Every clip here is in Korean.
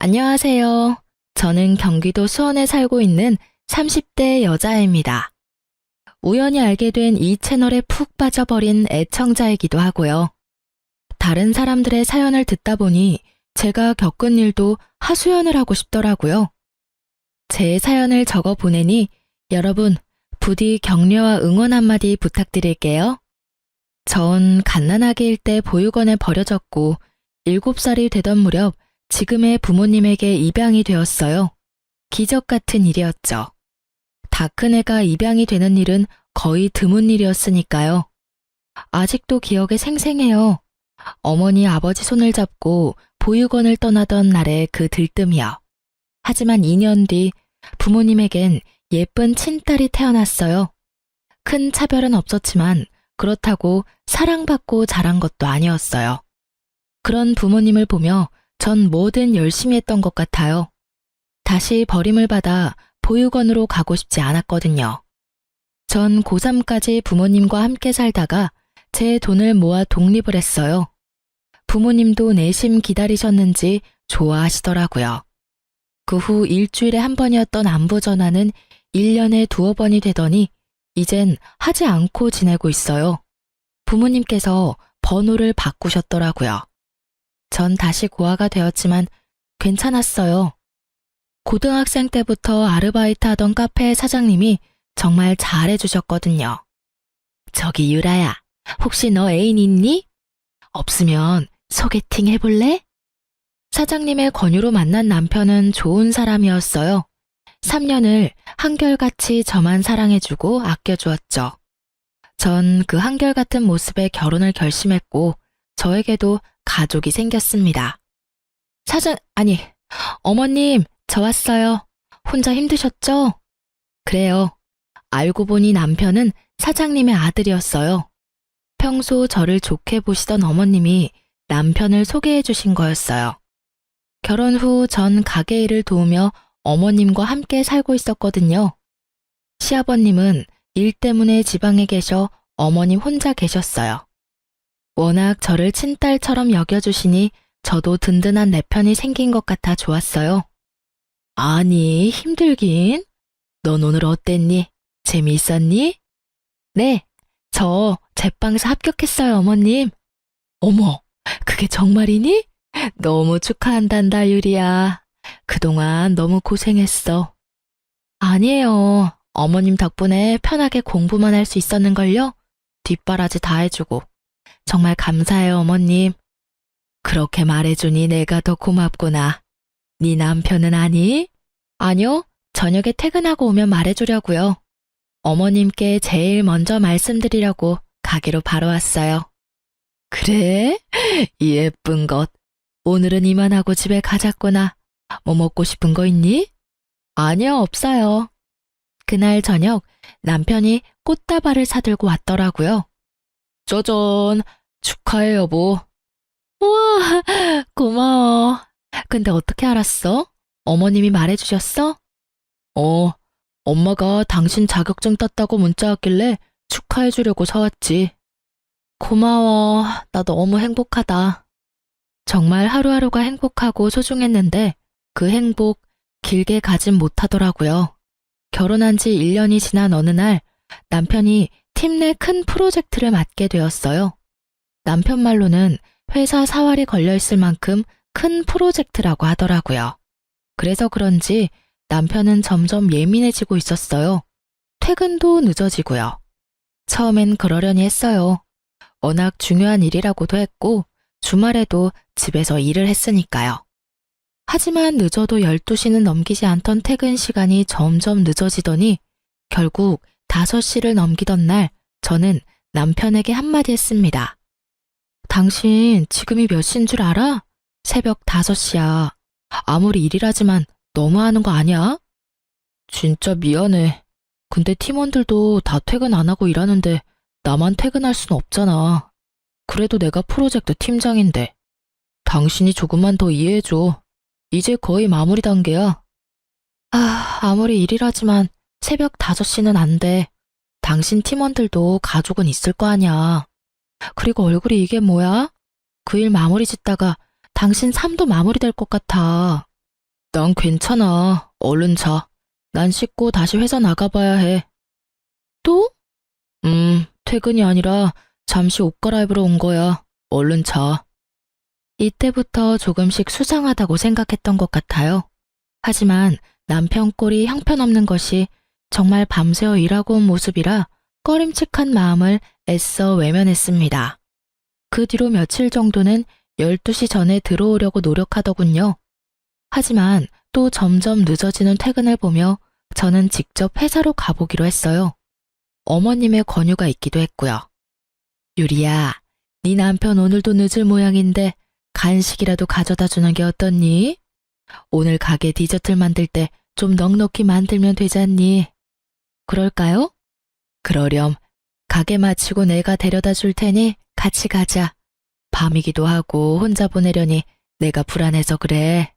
안녕하세요. 저는 경기도 수원에 살고 있는 30대 여자입니다. 우연히 알게 된 이 채널에 푹 빠져버린 애청자이기도 하고요. 다른 사람들의 사연을 듣다 보니 제가 겪은 일도 하소연을 하고 싶더라고요. 제 사연을 적어 보내니 여러분 부디 격려와 응원 한마디 부탁드릴게요. 전 갓난아기 일 때 보육원에 버려졌고 7살이 되던 무렵 지금의 부모님에게 입양이 되었어요. 기적 같은 일이었죠. 다 큰 애가 입양이 되는 일은 거의 드문 일이었으니까요. 아직도 기억에 생생해요. 어머니 아버지 손을 잡고 보육원을 떠나던 날의 그 들뜸이요. 하지만 2년 뒤 부모님에겐 예쁜 친딸이 태어났어요. 큰 차별은 없었지만 그렇다고 사랑받고 자란 것도 아니었어요. 그런 부모님을 보며 전 뭐든 열심히 했던 것 같아요. 다시 버림을 받아 보육원으로 가고 싶지 않았거든요. 전 고3까지 부모님과 함께 살다가 제 돈을 모아 독립을 했어요. 부모님도 내심 기다리셨는지 좋아하시더라고요. 그 후 일주일에 한 번이었던 안부 전화는 1년에 2번이 되더니 이젠 하지 않고 지내고 있어요. 부모님께서 번호를 바꾸셨더라고요. 전 다시 고아가 되었지만 괜찮았어요. 고등학생 때부터 아르바이트 하던 카페 사장님이 정말 잘해주셨거든요. 저기 유라야, 혹시 너 애인 있니? 없으면 소개팅 해볼래? 사장님의 권유로 만난 남편은 좋은 사람이었어요. 3년을 한결같이 저만 사랑해주고 아껴주었죠. 전 그 한결같은 모습에 결혼을 결심했고 저에게도 가족이 생겼습니다. 어머님, 저 왔어요. 혼자 힘드셨죠? 그래요. 알고 보니 남편은 사장님의 아들이었어요. 평소 저를 좋게 보시던 어머님이 남편을 소개해 주신 거였어요. 결혼 후 전 가게 일을 도우며 어머님과 함께 살고 있었거든요. 시아버님은 일 때문에 지방에 계셔 어머님 혼자 계셨어요. 워낙 저를 친딸처럼 여겨주시니 저도 든든한 내 편이 생긴 것 같아 좋았어요. 아니, 힘들긴? 넌 오늘 어땠니? 재미있었니? 네, 저 제빵사 합격했어요, 어머님. 어머, 그게 정말이니? 너무 축하한단다, 유리야. 그동안 너무 고생했어. 아니에요. 어머님 덕분에 편하게 공부만 할 수 있었는걸요? 뒷바라지 다 해주고. 정말 감사해요, 어머님. 그렇게 말해주니 내가 더 고맙구나. 네 남편은 아니? 아니요, 저녁에 퇴근하고 오면 말해주려고요. 어머님께 제일 먼저 말씀드리려고 가게로 바로 왔어요. 그래? 이 예쁜 것. 오늘은 이만하고 집에 가자꾸나. 뭐 먹고 싶은 거 있니? 아니요, 없어요. 그날 저녁 남편이 꽃다발을 사들고 왔더라고요. 짜잔, 축하해 여보. 우와, 고마워. 근데 어떻게 알았어? 어머님이 말해주셨어? 엄마가 당신 자격증 땄다고 문자 왔길래 축하해주려고 사왔지. 고마워. 나 너무 행복하다. 정말 하루하루가 행복하고 소중했는데 그 행복 길게 가진 못하더라고요. 결혼한 지 1년이 지난 어느 날 남편이 팀 내 큰 프로젝트를 맡게 되었어요. 남편 말로는 회사 사활이 걸려있을 만큼 큰 프로젝트라고 하더라고요. 그래서 그런지 남편은 점점 예민해지고 있었어요. 퇴근도 늦어지고요. 처음엔 그러려니 했어요. 워낙 중요한 일이라고도 했고 주말에도 집에서 일을 했으니까요. 하지만 늦어도 12시는 넘기지 않던 퇴근 시간이 점점 늦어지더니 결국 5시를 넘기던 날 저는 남편에게 한마디 했습니다. 당신 지금이 몇 시인 줄 알아? 새벽 5시야. 아무리 일이라지만 너무하는 거 아니야? 진짜 미안해. 근데 팀원들도 다 퇴근 안 하고 일하는데 나만 퇴근할 순 없잖아. 그래도 내가 프로젝트 팀장인데. 당신이 조금만 더 이해해줘. 이제 거의 마무리 단계야. 아무리 일이라지만 새벽 5시는 안 돼. 당신 팀원들도 가족은 있을 거 아니야. 그리고 얼굴이 이게 뭐야? 그 일 마무리 짓다가 당신 삶도 마무리될 것 같아. 난 괜찮아. 얼른 자. 난 씻고 다시 회사 나가봐야 해. 또? 퇴근이 아니라 잠시 옷 갈아입으러 온 거야. 얼른 자. 이때부터 조금씩 수상하다고 생각했던 것 같아요. 하지만 남편 꼴이 형편없는 것이 정말 밤새워 일하고 온 모습이라 꺼림칙한 마음을 애써 외면했습니다. 그 뒤로 며칠 정도는 12시 전에 들어오려고 노력하더군요. 하지만 또 점점 늦어지는 퇴근을 보며 저는 직접 회사로 가보기로 했어요. 어머님의 권유가 있기도 했고요. 유리야, 네 남편 오늘도 늦을 모양인데 간식이라도 가져다 주는 게 어떻니? 오늘 가게 디저트를 만들 때 좀 넉넉히 만들면 되잖니? 그럴까요? 그러렴. 가게 마치고 내가 데려다 줄 테니 같이 가자. 밤이기도 하고 혼자 보내려니 내가 불안해서 그래.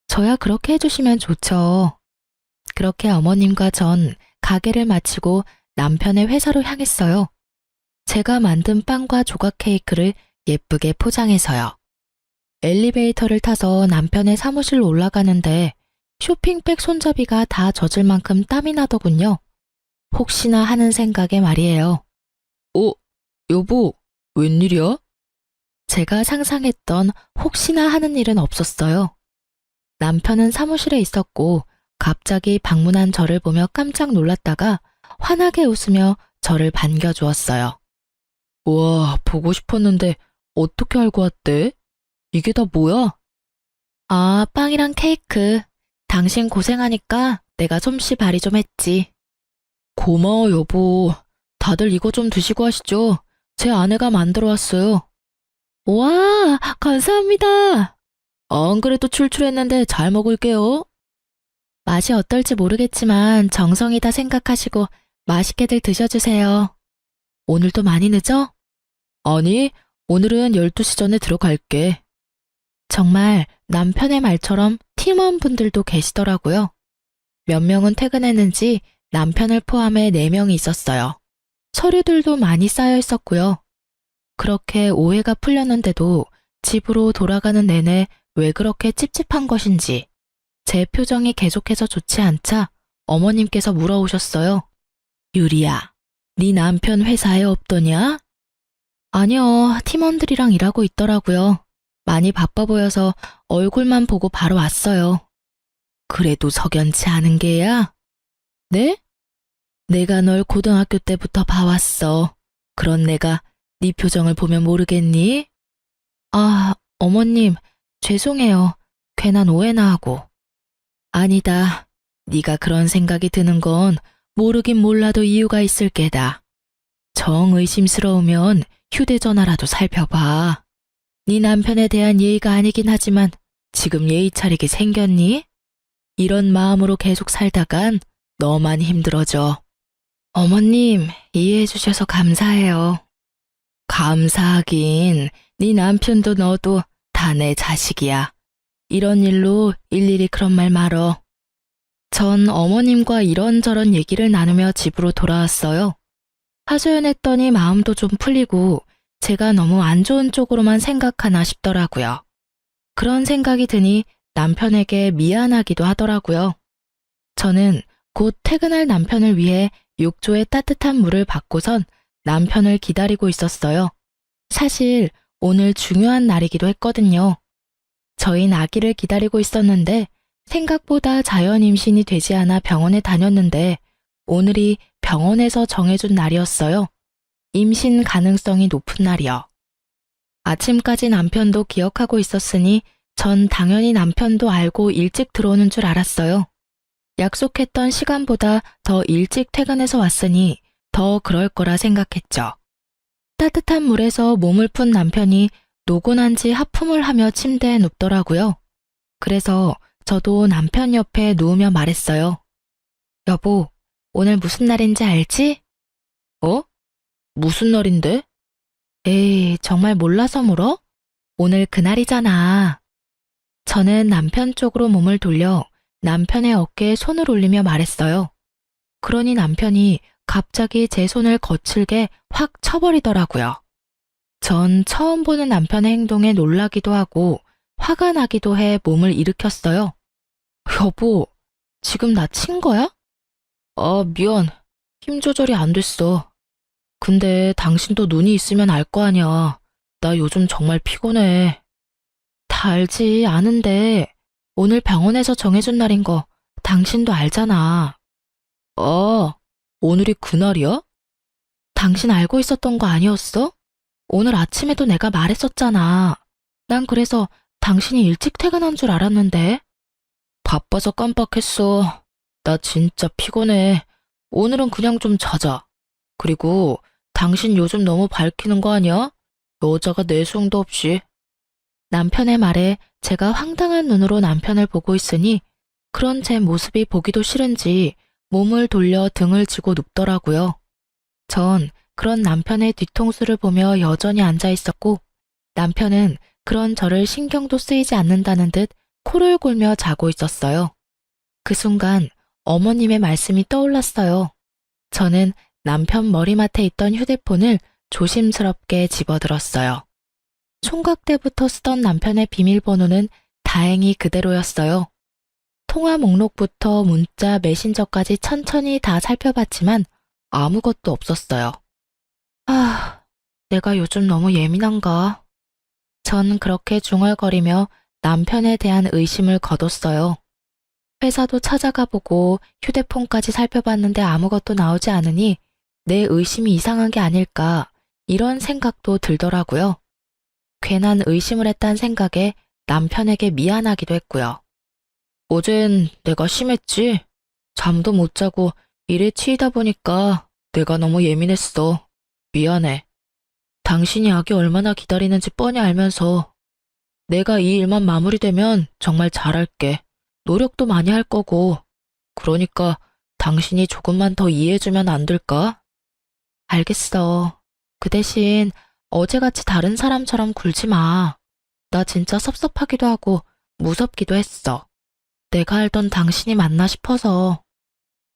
저야 그렇게 해주시면 좋죠. 그렇게 어머님과 전 가게를 마치고 남편의 회사로 향했어요. 제가 만든 빵과 조각 케이크를 예쁘게 포장해서요. 엘리베이터를 타서 남편의 사무실로 올라가는데 쇼핑백 손잡이가 다 젖을 만큼 땀이 나더군요. 혹시나 하는 생각에 말이에요. 여보, 웬일이야? 제가 상상했던 혹시나 하는 일은 없었어요. 남편은 사무실에 있었고 갑자기 방문한 저를 보며 깜짝 놀랐다가 환하게 웃으며 저를 반겨주었어요. 우와, 보고 싶었는데 어떻게 알고 왔대? 이게 다 뭐야? 아, 빵이랑 케이크. 당신 고생하니까 내가 솜씨 발휘 좀 했지. 고마워, 여보. 다들 이거 좀 드시고 하시죠. 제 아내가 만들어 왔어요. 와, 감사합니다. 안 그래도 출출했는데 잘 먹을게요. 맛이 어떨지 모르겠지만 정성이다 생각하시고 맛있게들 드셔주세요. 오늘도 많이 늦어? 아니, 오늘은 12시 전에 들어갈게. 정말 남편의 말처럼 팀원분들도 계시더라고요. 몇 명은 퇴근했는지 남편을 포함해 4명이 있었어요. 서류들도 많이 쌓여 있었고요. 그렇게 오해가 풀렸는데도 집으로 돌아가는 내내 왜 그렇게 찝찝한 것인지 제 표정이 계속해서 좋지 않자 어머님께서 물어오셨어요. 유리야, 네 남편 회사에 없더냐? 아니요, 팀원들이랑 일하고 있더라고요. 많이 바빠 보여서 얼굴만 보고 바로 왔어요. 그래도 석연치 않은 게야? 네? 내가 널 고등학교 때부터 봐왔어. 그런 내가 네 표정을 보면 모르겠니? 아, 어머님, 죄송해요. 괜한 오해나 하고. 아니다. 네가 그런 생각이 드는 건 모르긴 몰라도 이유가 있을 게다. 정 의심스러우면 휴대전화라도 살펴봐. 네 남편에 대한 예의가 아니긴 하지만 지금 예의 차리게 생겼니? 이런 마음으로 계속 살다간 너만 힘들어져. 어머님, 이해해 주셔서 감사해요. 감사하긴, 네 남편도 너도 다 내 자식이야. 이런 일로 일일이 그런 말 말어. 전 어머님과 이런저런 얘기를 나누며 집으로 돌아왔어요. 하소연했더니 마음도 좀 풀리고 제가 너무 안 좋은 쪽으로만 생각하나 싶더라고요. 그런 생각이 드니 남편에게 미안하기도 하더라고요. 저는 곧 퇴근할 남편을 위해 욕조에 따뜻한 물을 받고선 남편을 기다리고 있었어요. 사실 오늘 중요한 날이기도 했거든요. 저희는 아기를 기다리고 있었는데 생각보다 자연 임신이 되지 않아 병원에 다녔는데 오늘이 병원에서 정해준 날이었어요. 임신 가능성이 높은 날이요. 아침까지 남편도 기억하고 있었으니 전 당연히 남편도 알고 일찍 들어오는 줄 알았어요. 약속했던 시간보다 더 일찍 퇴근해서 왔으니 더 그럴 거라 생각했죠. 따뜻한 물에서 몸을 푼 남편이 노곤한지 하품을 하며 침대에 눕더라고요. 그래서 저도 남편 옆에 누우며 말했어요. 여보, 오늘 무슨 날인지 알지? 무슨 날인데? 에이, 정말 몰라서 물어? 오늘 그날이잖아. 저는 남편 쪽으로 몸을 돌려 남편의 어깨에 손을 올리며 말했어요. 그러니 남편이 갑자기 제 손을 거칠게 확 쳐버리더라고요. 전 처음 보는 남편의 행동에 놀라기도 하고 화가 나기도 해 몸을 일으켰어요. 여보, 지금 나 친 거야? 아, 미안. 힘 조절이 안 됐어. 근데 당신도 눈이 있으면 알 거 아니야. 나 요즘 정말 피곤해. 다 알지, 아는데. 오늘 병원에서 정해준 날인 거 당신도 알잖아. 어, 오늘이 그날이야? 당신 알고 있었던 거 아니었어? 오늘 아침에도 내가 말했었잖아. 난 그래서 당신이 일찍 퇴근한 줄 알았는데. 바빠서 깜빡했어. 나 진짜 피곤해. 오늘은 그냥 좀 자자. 그리고 당신 요즘 너무 밝히는 거 아니야? 여자가 내숭도 없이. 남편의 말에 제가 황당한 눈으로 남편을 보고 있으니 그런 제 모습이 보기도 싫은지 몸을 돌려 등을 쥐고 눕더라고요. 전 그런 남편의 뒤통수를 보며 여전히 앉아 있었고 남편은 그런 저를 신경도 쓰이지 않는다는 듯 코를 골며 자고 있었어요. 그 순간 어머님의 말씀이 떠올랐어요. 저는 남편 머리맡에 있던 휴대폰을 조심스럽게 집어들었어요. 총각 때부터 쓰던 남편의 비밀번호는 다행히 그대로였어요. 통화 목록부터 문자, 메신저까지 천천히 다 살펴봤지만 아무것도 없었어요. 아, 내가 요즘 너무 예민한가? 전 그렇게 중얼거리며 남편에 대한 의심을 거뒀어요. 회사도 찾아가 보고 휴대폰까지 살펴봤는데 아무것도 나오지 않으니 내 의심이 이상한 게 아닐까 이런 생각도 들더라고요. 괜한 의심을 했단 생각에 남편에게 미안하기도 했고요. 어젠 내가 심했지? 잠도 못 자고 일에 치이다 보니까 내가 너무 예민했어. 미안해. 당신이 아기 얼마나 기다리는지 뻔히 알면서 내가 이 일만 마무리되면 정말 잘할게. 노력도 많이 할 거고. 그러니까 당신이 조금만 더 이해해주면 안 될까? 알겠어. 그 대신 어제같이 다른 사람처럼 굴지 마. 나 진짜 섭섭하기도 하고 무섭기도 했어. 내가 알던 당신이 맞나 싶어서.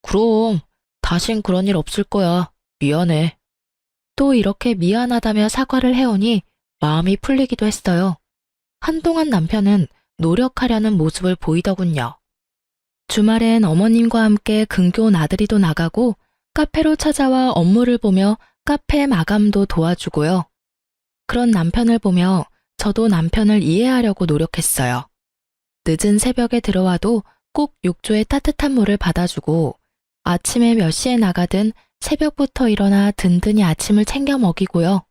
그럼 다신 그런 일 없을 거야. 미안해. 또 이렇게 미안하다며 사과를 해오니 마음이 풀리기도 했어요. 한동안 남편은 노력하려는 모습을 보이더군요. 주말엔 어머님과 함께 근교 나들이도 나가고 카페로 찾아와 업무를 보며 카페 마감도 도와주고요. 그런 남편을 보며 저도 남편을 이해하려고 노력했어요. 늦은 새벽에 들어와도 꼭 욕조에 따뜻한 물을 받아주고 아침에 몇 시에 나가든 새벽부터 일어나 든든히 아침을 챙겨 먹이고요.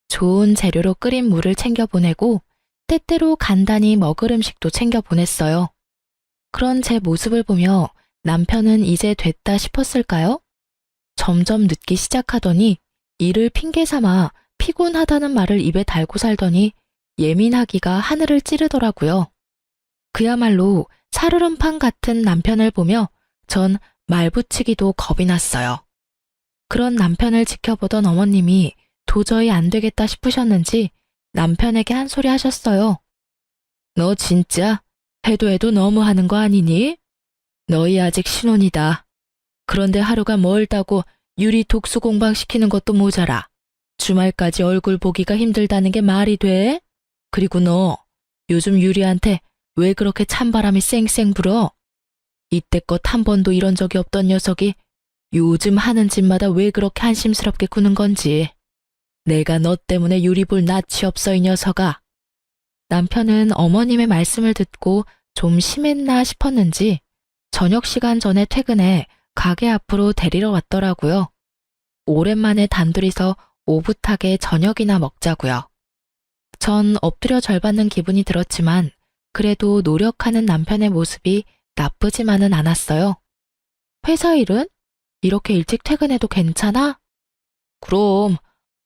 좋은 재료로 끓인 물을 챙겨 보내고 때때로 간단히 먹을 음식도 챙겨 보냈어요. 그런 제 모습을 보며 남편은 이제 됐다 싶었을까요? 점점 늦기 시작하더니 이를 핑계 삼아 피곤하다는 말을 입에 달고 살더니 예민하기가 하늘을 찌르더라고요. 그야말로 살얼음판 같은 남편을 보며 전 말붙이기도 겁이 났어요. 그런 남편을 지켜보던 어머님이 도저히 안 되겠다 싶으셨는지 남편에게 한 소리 하셨어요. 너 진짜 해도 너무 하는 거 아니니? 너희 아직 신혼이다. 그런데 하루가 멀다고 유리 독수 공방 시키는 것도 모자라. 주말까지 얼굴 보기가 힘들다는 게 말이 돼? 그리고 너 요즘 유리한테 왜 그렇게 찬바람이 쌩쌩 불어? 이때껏 한 번도 이런 적이 없던 녀석이 요즘 하는 짓마다 왜 그렇게 한심스럽게 구는 건지. 내가 너 때문에 유리 볼 낯이 없어 이 녀석아. 남편은 어머님의 말씀을 듣고 좀 심했나 싶었는지 저녁 시간 전에 퇴근해 가게 앞으로 데리러 왔더라고요. 오랜만에 단둘이서 오붓하게 저녁이나 먹자고요. 전 엎드려 절받는 기분이 들었지만 그래도 노력하는 남편의 모습이 나쁘지만은 않았어요. 회사 일은? 이렇게 일찍 퇴근해도 괜찮아? 그럼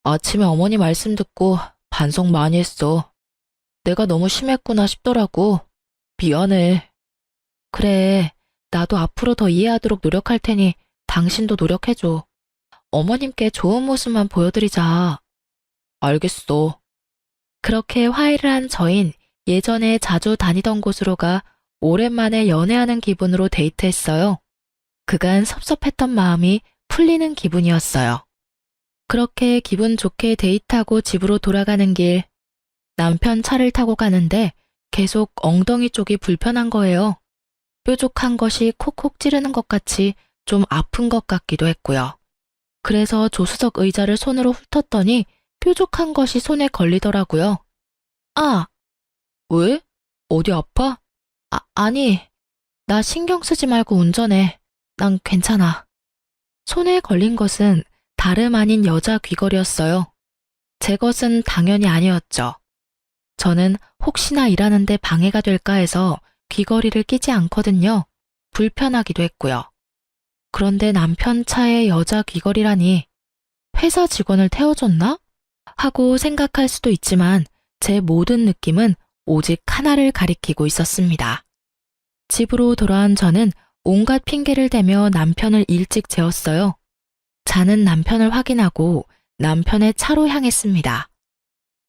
아침에 어머니 말씀 듣고 반성 많이 했어. 내가 너무 심했구나 싶더라고. 미안해. 그래, 나도 앞으로 더 이해하도록 노력할 테니 당신도 노력해줘. 어머님께 좋은 모습만 보여드리자. 알겠어. 그렇게 화해를 한 저흰 예전에 자주 다니던 곳으로 가 오랜만에 연애하는 기분으로 데이트했어요. 그간 섭섭했던 마음이 풀리는 기분이었어요. 그렇게 기분 좋게 데이트하고 집으로 돌아가는 길, 남편 차를 타고 가는데 계속 엉덩이 쪽이 불편한 거예요. 뾰족한 것이 콕콕 찌르는 것 같이 좀 아픈 것 같기도 했고요. 그래서 조수석 의자를 손으로 훑었더니 뾰족한 것이 손에 걸리더라고요. 아, 왜? 어디 아파? 아니, 나 신경 쓰지 말고 운전해. 난 괜찮아. 손에 걸린 것은 다름 아닌 여자 귀걸이였어요. 제 것은 당연히 아니었죠. 저는 혹시나 일하는데 방해가 될까 해서 귀걸이를 끼지 않거든요. 불편하기도 했고요. 그런데 남편 차에 여자 귀걸이라니 회사 직원을 태워줬나? 하고 생각할 수도 있지만 제 모든 느낌은 오직 하나를 가리키고 있었습니다. 집으로 돌아온 저는 온갖 핑계를 대며 남편을 일찍 재웠어요. 자는 남편을 확인하고 남편의 차로 향했습니다.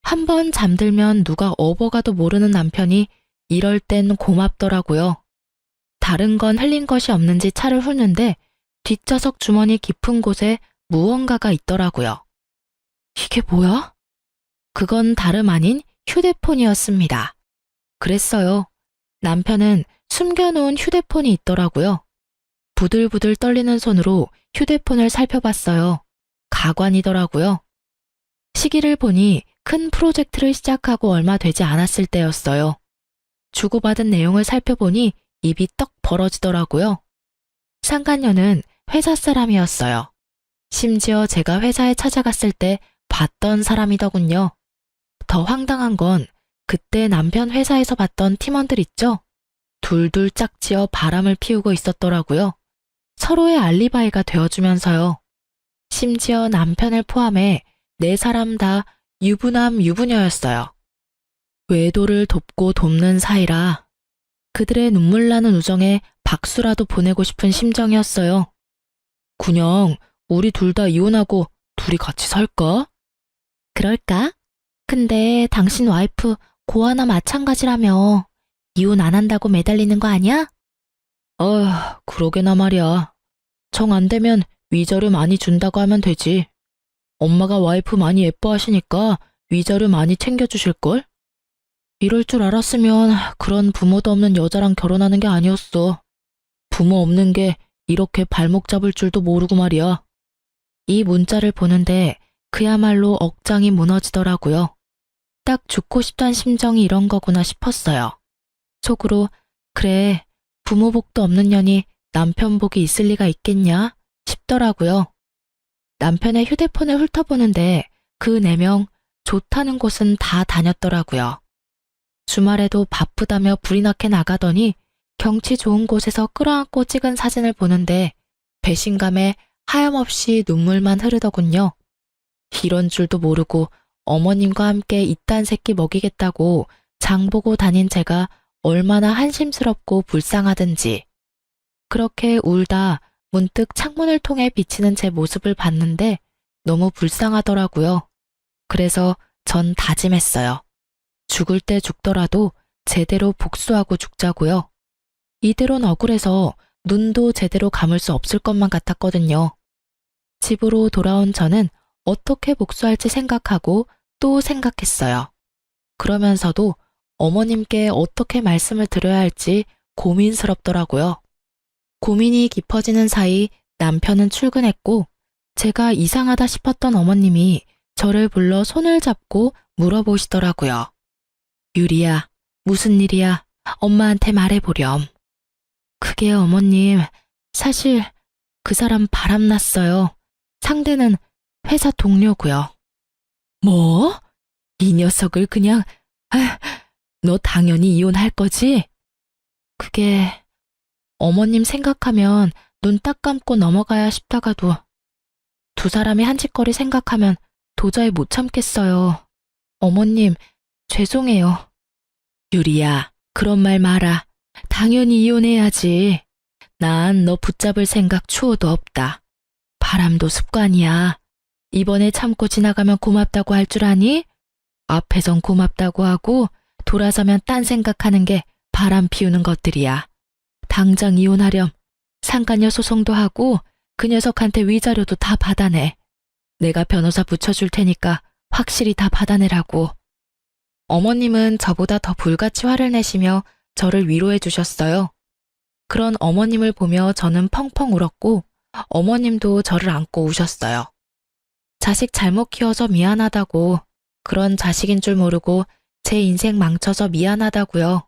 한번 잠들면 누가 업어가도 모르는 남편이 이럴 땐 고맙더라고요. 다른 건 흘린 것이 없는지 차를 훑는데 뒷좌석 주머니 깊은 곳에 무언가가 있더라고요. 이게 뭐야? 그건 다름 아닌 휴대폰이었습니다. 그랬어요. 남편은 숨겨놓은 휴대폰이 있더라고요. 부들부들 떨리는 손으로 휴대폰을 살펴봤어요. 가관이더라고요. 시기를 보니 큰 프로젝트를 시작하고 얼마 되지 않았을 때였어요. 주고받은 내용을 살펴보니 입이 떡 벌어지더라고요. 상간녀는 회사 사람이었어요. 심지어 제가 회사에 찾아갔을 때 봤던 사람이더군요. 더 황당한 건 그때 남편 회사에서 봤던 팀원들 있죠? 둘둘 짝지어 바람을 피우고 있었더라고요. 서로의 알리바이가 되어주면서요. 심지어 남편을 포함해 4사람 다 유부남 유부녀였어요. 외도를 돕고 돕는 사이라 그들의 눈물 나는 우정에 박수라도 보내고 싶은 심정이었어요. 그냥 우리 둘 다 이혼하고 둘이 같이 살까? 그럴까? 근데 당신 와이프 고아나 마찬가지라며 이혼 안 한다고 매달리는 거 아니야? 그러게나 말이야. 정 안 되면 위자료 많이 준다고 하면 되지. 엄마가 와이프 많이 예뻐하시니까 위자료 많이 챙겨주실걸? 이럴 줄 알았으면 그런 부모도 없는 여자랑 결혼하는 게 아니었어. 부모 없는 게 이렇게 발목 잡을 줄도 모르고 말이야. 이 문자를 보는데 그야말로 억장이 무너지더라고요. 딱 죽고 싶단 심정이 이런 거구나 싶었어요. 속으로 그래, 부모 복도 없는 년이 남편 복이 있을 리가 있겠냐 싶더라고요. 남편의 휴대폰을 훑어보는데 그 4명 좋다는 곳은 다 다녔더라고요. 주말에도 바쁘다며 불이 나게 나가더니 경치 좋은 곳에서 끌어안고 찍은 사진을 보는데 배신감에 하염없이 눈물만 흐르더군요. 이런 줄도 모르고 어머님과 함께 이딴 새끼 먹이겠다고 장보고 다닌 제가 얼마나 한심스럽고 불쌍하든지. 그렇게 울다 문득 창문을 통해 비치는 제 모습을 봤는데 너무 불쌍하더라고요. 그래서 전 다짐했어요. 죽을 때 죽더라도 제대로 복수하고 죽자고요. 이대로는 억울해서 눈도 제대로 감을 수 없을 것만 같았거든요. 집으로 돌아온 저는 어떻게 복수할지 생각하고 또 생각했어요. 그러면서도 어머님께 어떻게 말씀을 드려야 할지 고민스럽더라고요. 고민이 깊어지는 사이 남편은 출근했고 제가 이상하다 싶었던 어머님이 저를 불러 손을 잡고 물어보시더라고요. 유리야, 무슨 일이야? 엄마한테 말해보렴. 그게 어머님, 사실 그 사람 바람났어요. 상대는 회사 동료고요. 뭐? 이 녀석을 그냥... 너 당연히 이혼할 거지? 그게... 어머님 생각하면 눈 딱 감고 넘어가야 싶다가도 2사람이 한 짓거리 생각하면 도저히 못 참겠어요. 어머님, 죄송해요. 유리야, 그런 말 마라. 당연히 이혼해야지. 난 너 붙잡을 생각 추호도 없다. 바람도 습관이야. 이번에 참고 지나가면 고맙다고 할 줄 아니? 앞에선 고맙다고 하고 돌아서면 딴 생각하는 게 바람 피우는 것들이야. 당장 이혼하렴. 상간녀 소송도 하고 그 녀석한테 위자료도 다 받아내. 내가 변호사 붙여줄 테니까 확실히 다 받아내라고. 어머님은 저보다 더 불같이 화를 내시며 저를 위로해 주셨어요. 그런 어머님을 보며 저는 펑펑 울었고 어머님도 저를 안고 우셨어요. 자식 잘못 키워서 미안하다고, 그런 자식인 줄 모르고 제 인생 망쳐서 미안하다고요.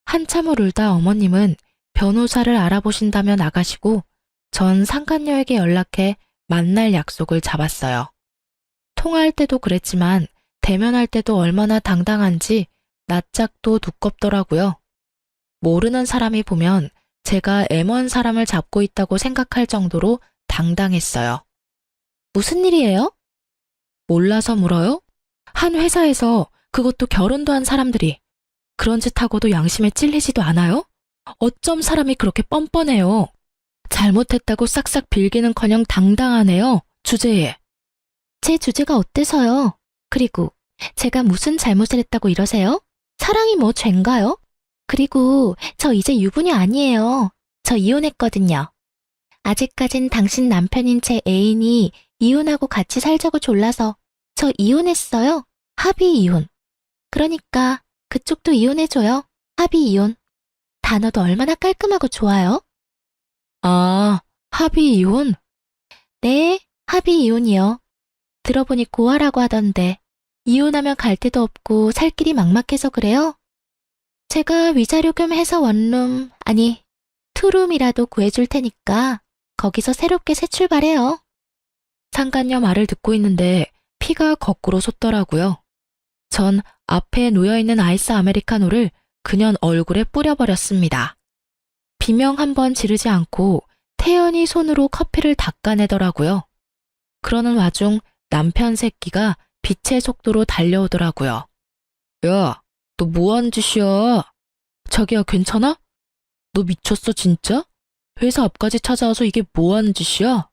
한참을 울다 어머님은 변호사를 알아보신다며 나가시고 전 상간녀에게 연락해 만날 약속을 잡았어요. 통화할 때도 그랬지만 대면할 때도 얼마나 당당한지 낯짝도 두껍더라고요. 모르는 사람이 보면 제가 M1 사람을 잡고 있다고 생각할 정도로 당당했어요. 무슨 일이에요? 몰라서 물어요? 한 회사에서, 그것도 결혼도 한 사람들이 그런 짓 하고도 양심에 찔리지도 않아요? 어쩜 사람이 그렇게 뻔뻔해요? 잘못했다고 싹싹 빌기는커녕 당당하네요, 주제에. 제 주제가 어때서요? 그리고 제가 무슨 잘못을 했다고 이러세요? 사랑이 뭐 죄인가요? 그리고 저 이제 유부녀 아니에요. 저 이혼했거든요. 아직까진 당신 남편인 제 애인이 이혼하고 같이 살자고 졸라서 저 이혼했어요. 합의 이혼. 그러니까 그쪽도 이혼해줘요. 합의 이혼. 단어도 얼마나 깔끔하고 좋아요? 아, 합의 이혼? 네, 합의 이혼이요. 들어보니 고아라고 하던데 이혼하면 갈 데도 없고 살 길이 막막해서 그래요? 제가 위자료 겸 해서 원룸, 아니 투룸이라도 구해줄 테니까 거기서 새롭게 새 출발해요. 상간녀 말을 듣고 있는데 피가 거꾸로 솟더라고요. 전 앞에 놓여있는 아이스 아메리카노를 그년 얼굴에 뿌려버렸습니다. 비명 한 번 지르지 않고 태연히 손으로 커피를 닦아내더라고요. 그러는 와중 남편 새끼가 빛의 속도로 달려오더라고요. 야, 너 뭐하는 짓이야? 자기야, 괜찮아? 너 미쳤어 진짜? 회사 앞까지 찾아와서 이게 뭐하는 짓이야?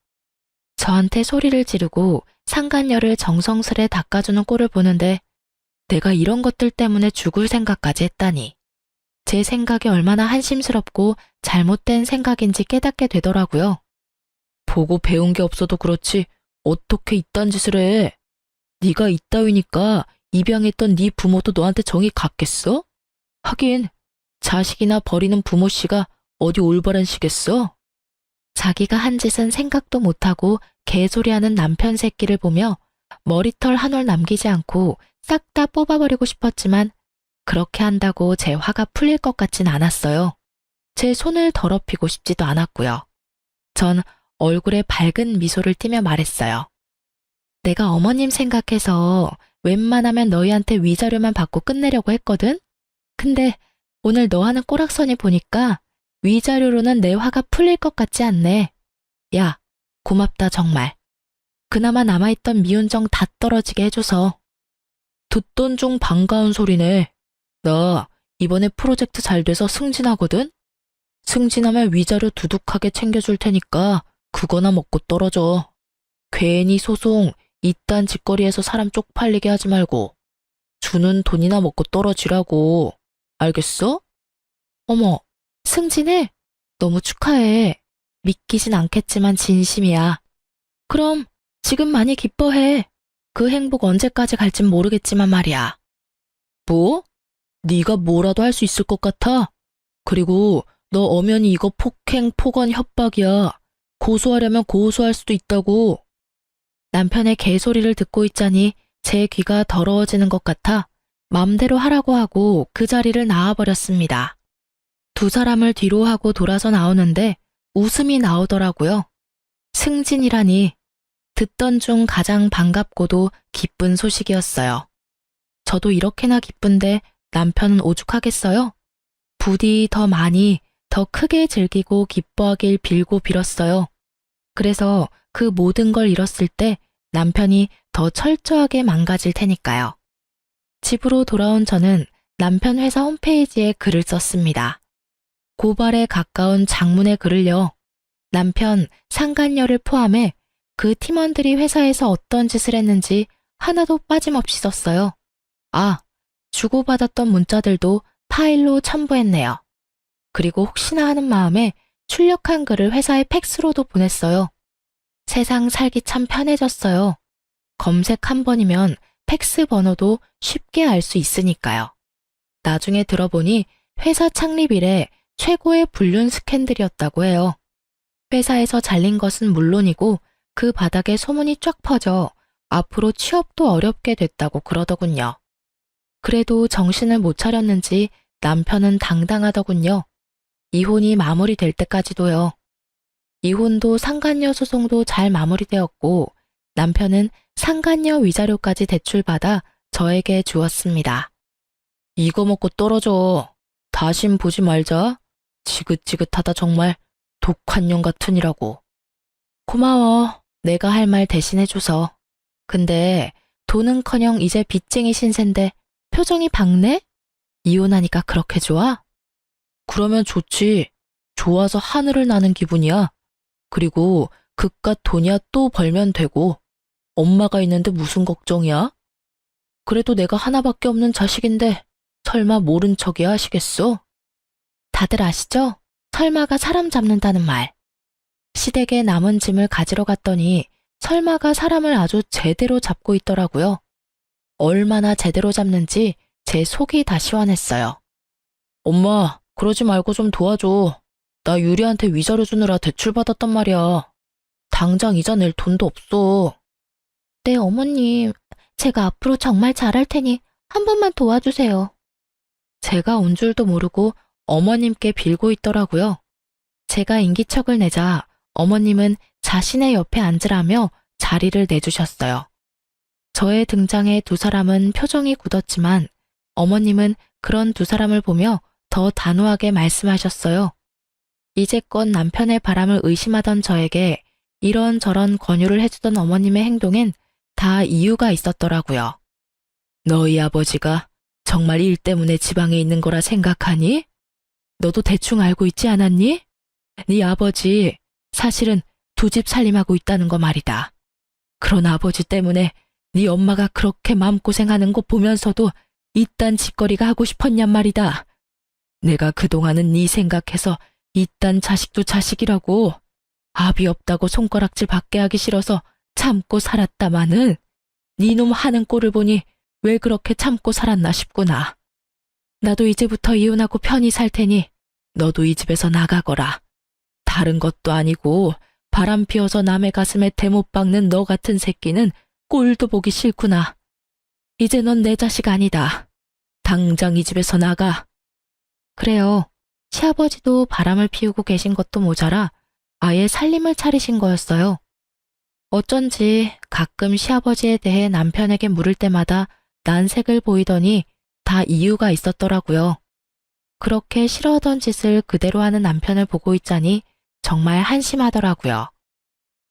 저한테 소리를 지르고 상간녀를 정성스레 닦아주는 꼴을 보는데 내가 이런 것들 때문에 죽을 생각까지 했다니. 제 생각이 얼마나 한심스럽고 잘못된 생각인지 깨닫게 되더라고요. 보고 배운 게 없어도 그렇지 어떻게 이딴 짓을 해? 네가 이따위니까 입양했던 네 부모도 너한테 정이 갔겠어? 하긴 자식이나 버리는 부모 씨가 어디 올바른 시겠어? 자기가 한 짓은 생각도 못하고 개소리하는 남편 새끼를 보며 머리털 한 올 남기지 않고 싹 다 뽑아버리고 싶었지만 그렇게 한다고 제 화가 풀릴 것 같진 않았어요. 제 손을 더럽히고 싶지도 않았고요. 전 얼굴에 밝은 미소를 띠며 말했어요. 내가 어머님 생각해서 웬만하면 너희한테 위자료만 받고 끝내려고 했거든? 근데 오늘 너 하는 꼬락서니 보니까 위자료로는 내 화가 풀릴 것 같지 않네. 야, 고맙다 정말. 그나마 남아있던 미운정 다 떨어지게 해줘서. 듣던 중 반가운 소리네. 나 이번에 프로젝트 잘 돼서 승진하거든? 승진하면 위자료 두둑하게 챙겨줄 테니까 그거나 먹고 떨어져. 괜히 소송, 이딴 짓거리에서 사람 쪽팔리게 하지 말고 주는 돈이나 먹고 떨어지라고. 알겠어? 어머, 승진해? 너무 축하해. 믿기진 않겠지만 진심이야. 그럼 지금 많이 기뻐해. 그 행복 언제까지 갈진 모르겠지만 말이야. 뭐? 네가 뭐라도 할 수 있을 것 같아? 그리고 너 엄연히 이거 폭행, 폭언, 협박이야. 고소하려면 고소할 수도 있다고. 남편의 개소리를 듣고 있자니 제 귀가 더러워지는 것 같아 맘대로 하라고 하고 그 자리를 나와버렸습니다. 두 사람을 뒤로 하고 돌아서 나오는데 웃음이 나오더라고요. 승진이라니. 듣던 중 가장 반갑고도 기쁜 소식이었어요. 저도 이렇게나 기쁜데 남편은 오죽하겠어요? 부디 더 많이, 더 크게 즐기고 기뻐하길 빌고 빌었어요. 그래서 그 모든 걸 잃었을 때 남편이 더 철저하게 망가질 테니까요. 집으로 돌아온 저는 남편 회사 홈페이지에 글을 썼습니다. 고발에 가까운 장문의 글을요. 남편, 상간녀를 포함해 그 팀원들이 회사에서 어떤 짓을 했는지 하나도 빠짐없이 썼어요. 아, 주고받았던 문자들도 파일로 첨부했네요. 그리고 혹시나 하는 마음에 출력한 글을 회사에 팩스로도 보냈어요. 세상 살기 참 편해졌어요. 검색 한 번이면 팩스 번호도 쉽게 알 수 있으니까요. 나중에 들어보니 회사 창립 이래 최고의 불륜 스캔들이었다고 해요. 회사에서 잘린 것은 물론이고 그 바닥에 소문이 쫙 퍼져 앞으로 취업도 어렵게 됐다고 그러더군요. 그래도 정신을 못 차렸는지 남편은 당당하더군요. 이혼이 마무리될 때까지도요. 이혼도 상간녀 소송도 잘 마무리되었고 남편은 상간녀 위자료까지 대출받아 저에게 주었습니다. 이거 먹고 떨어져. 다신 보지 말자. 지긋지긋하다 정말. 독한 년 같으니라고. 고마워. 내가 할 말 대신해줘서. 근데 돈은커녕 이제 빚쟁이 신세인데 표정이 밝네? 이혼하니까 그렇게 좋아? 그러면 좋지. 좋아서 하늘을 나는 기분이야. 그리고 그깟 돈이야 또 벌면 되고. 엄마가 있는데 무슨 걱정이야? 그래도 내가 하나밖에 없는 자식인데 설마 모른 척이야 하시겠어? 다들 아시죠? 설마가 사람 잡는다는 말. 시댁에 남은 짐을 가지러 갔더니 설마가 사람을 아주 제대로 잡고 있더라고요. 얼마나 제대로 잡는지 제 속이 다 시원했어요. 엄마, 그러지 말고 좀 도와줘. 나 유리한테 위자료 주느라 대출받았단 말이야. 당장 이자 낼 돈도 없어. 네, 어머님. 제가 앞으로 정말 잘할 테니 한 번만 도와주세요. 제가 온 줄도 모르고 어머님께 빌고 있더라고요. 제가 인기척을 내자 어머님은 자신의 옆에 앉으라며 자리를 내주셨어요. 저의 등장에 두 사람은 표정이 굳었지만 어머님은 그런 두 사람을 보며 더 단호하게 말씀하셨어요. 이제껏 남편의 바람을 의심하던 저에게 이런저런 권유를 해주던 어머님의 행동엔 다 이유가 있었더라고요. 너희 아버지가 정말 일 때문에 지방에 있는 거라 생각하니? 너도 대충 알고 있지 않았니? 네 아버지 사실은 두 집 살림하고 있다는 거 말이다. 그런 아버지 때문에 네 엄마가 그렇게 마음고생하는 거 보면서도 이딴 짓거리가 하고 싶었냔 말이다. 내가 그동안은 네 생각해서 이딴 자식도 자식이라고 압이 없다고 손가락질 받게 하기 싫어서 참고 살았다마는 네 놈 하는 꼴을 보니 왜 그렇게 참고 살았나 싶구나. 나도 이제부터 이혼하고 편히 살 테니 너도 이 집에서 나가거라. 다른 것도 아니고 바람 피워서 남의 가슴에 대못 박는 너 같은 새끼는 꼴도 보기 싫구나. 이제 넌 내 자식 아니다. 당장 이 집에서 나가. 그래요. 시아버지도 바람을 피우고 계신 것도 모자라 아예 살림을 차리신 거였어요. 어쩐지 가끔 시아버지에 대해 남편에게 물을 때마다 난색을 보이더니 다 이유가 있었더라고요. 그렇게 싫어하던 짓을 그대로 하는 남편을 보고 있자니 정말 한심하더라고요.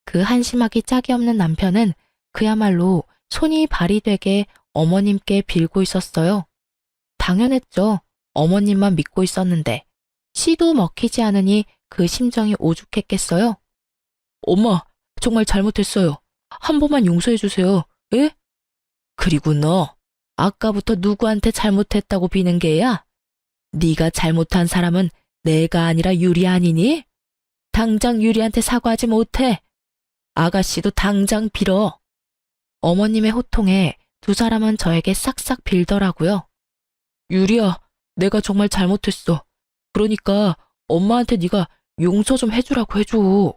그 한심하기 짝이 없는 남편은 그야말로 손이 발이 되게 어머님께 빌고 있었어요. 당연했죠. 어머님만 믿고 있었는데 씨도 먹히지 않으니 그 심정이 오죽했겠어요. 엄마, 정말 잘못했어요. 한 번만 용서해 주세요. 예? 그리고 너 아까부터 누구한테 잘못했다고 비는 게야? 네가 잘못한 사람은 내가 아니라 유리 아니니? 당장 유리한테 사과하지 못해. 아가씨도 당장 빌어. 어머님의 호통에 두 사람은 저에게 싹싹 빌더라고요. 유리야, 내가 정말 잘못했어. 그러니까 엄마한테 네가 용서 좀 해주라고 해줘.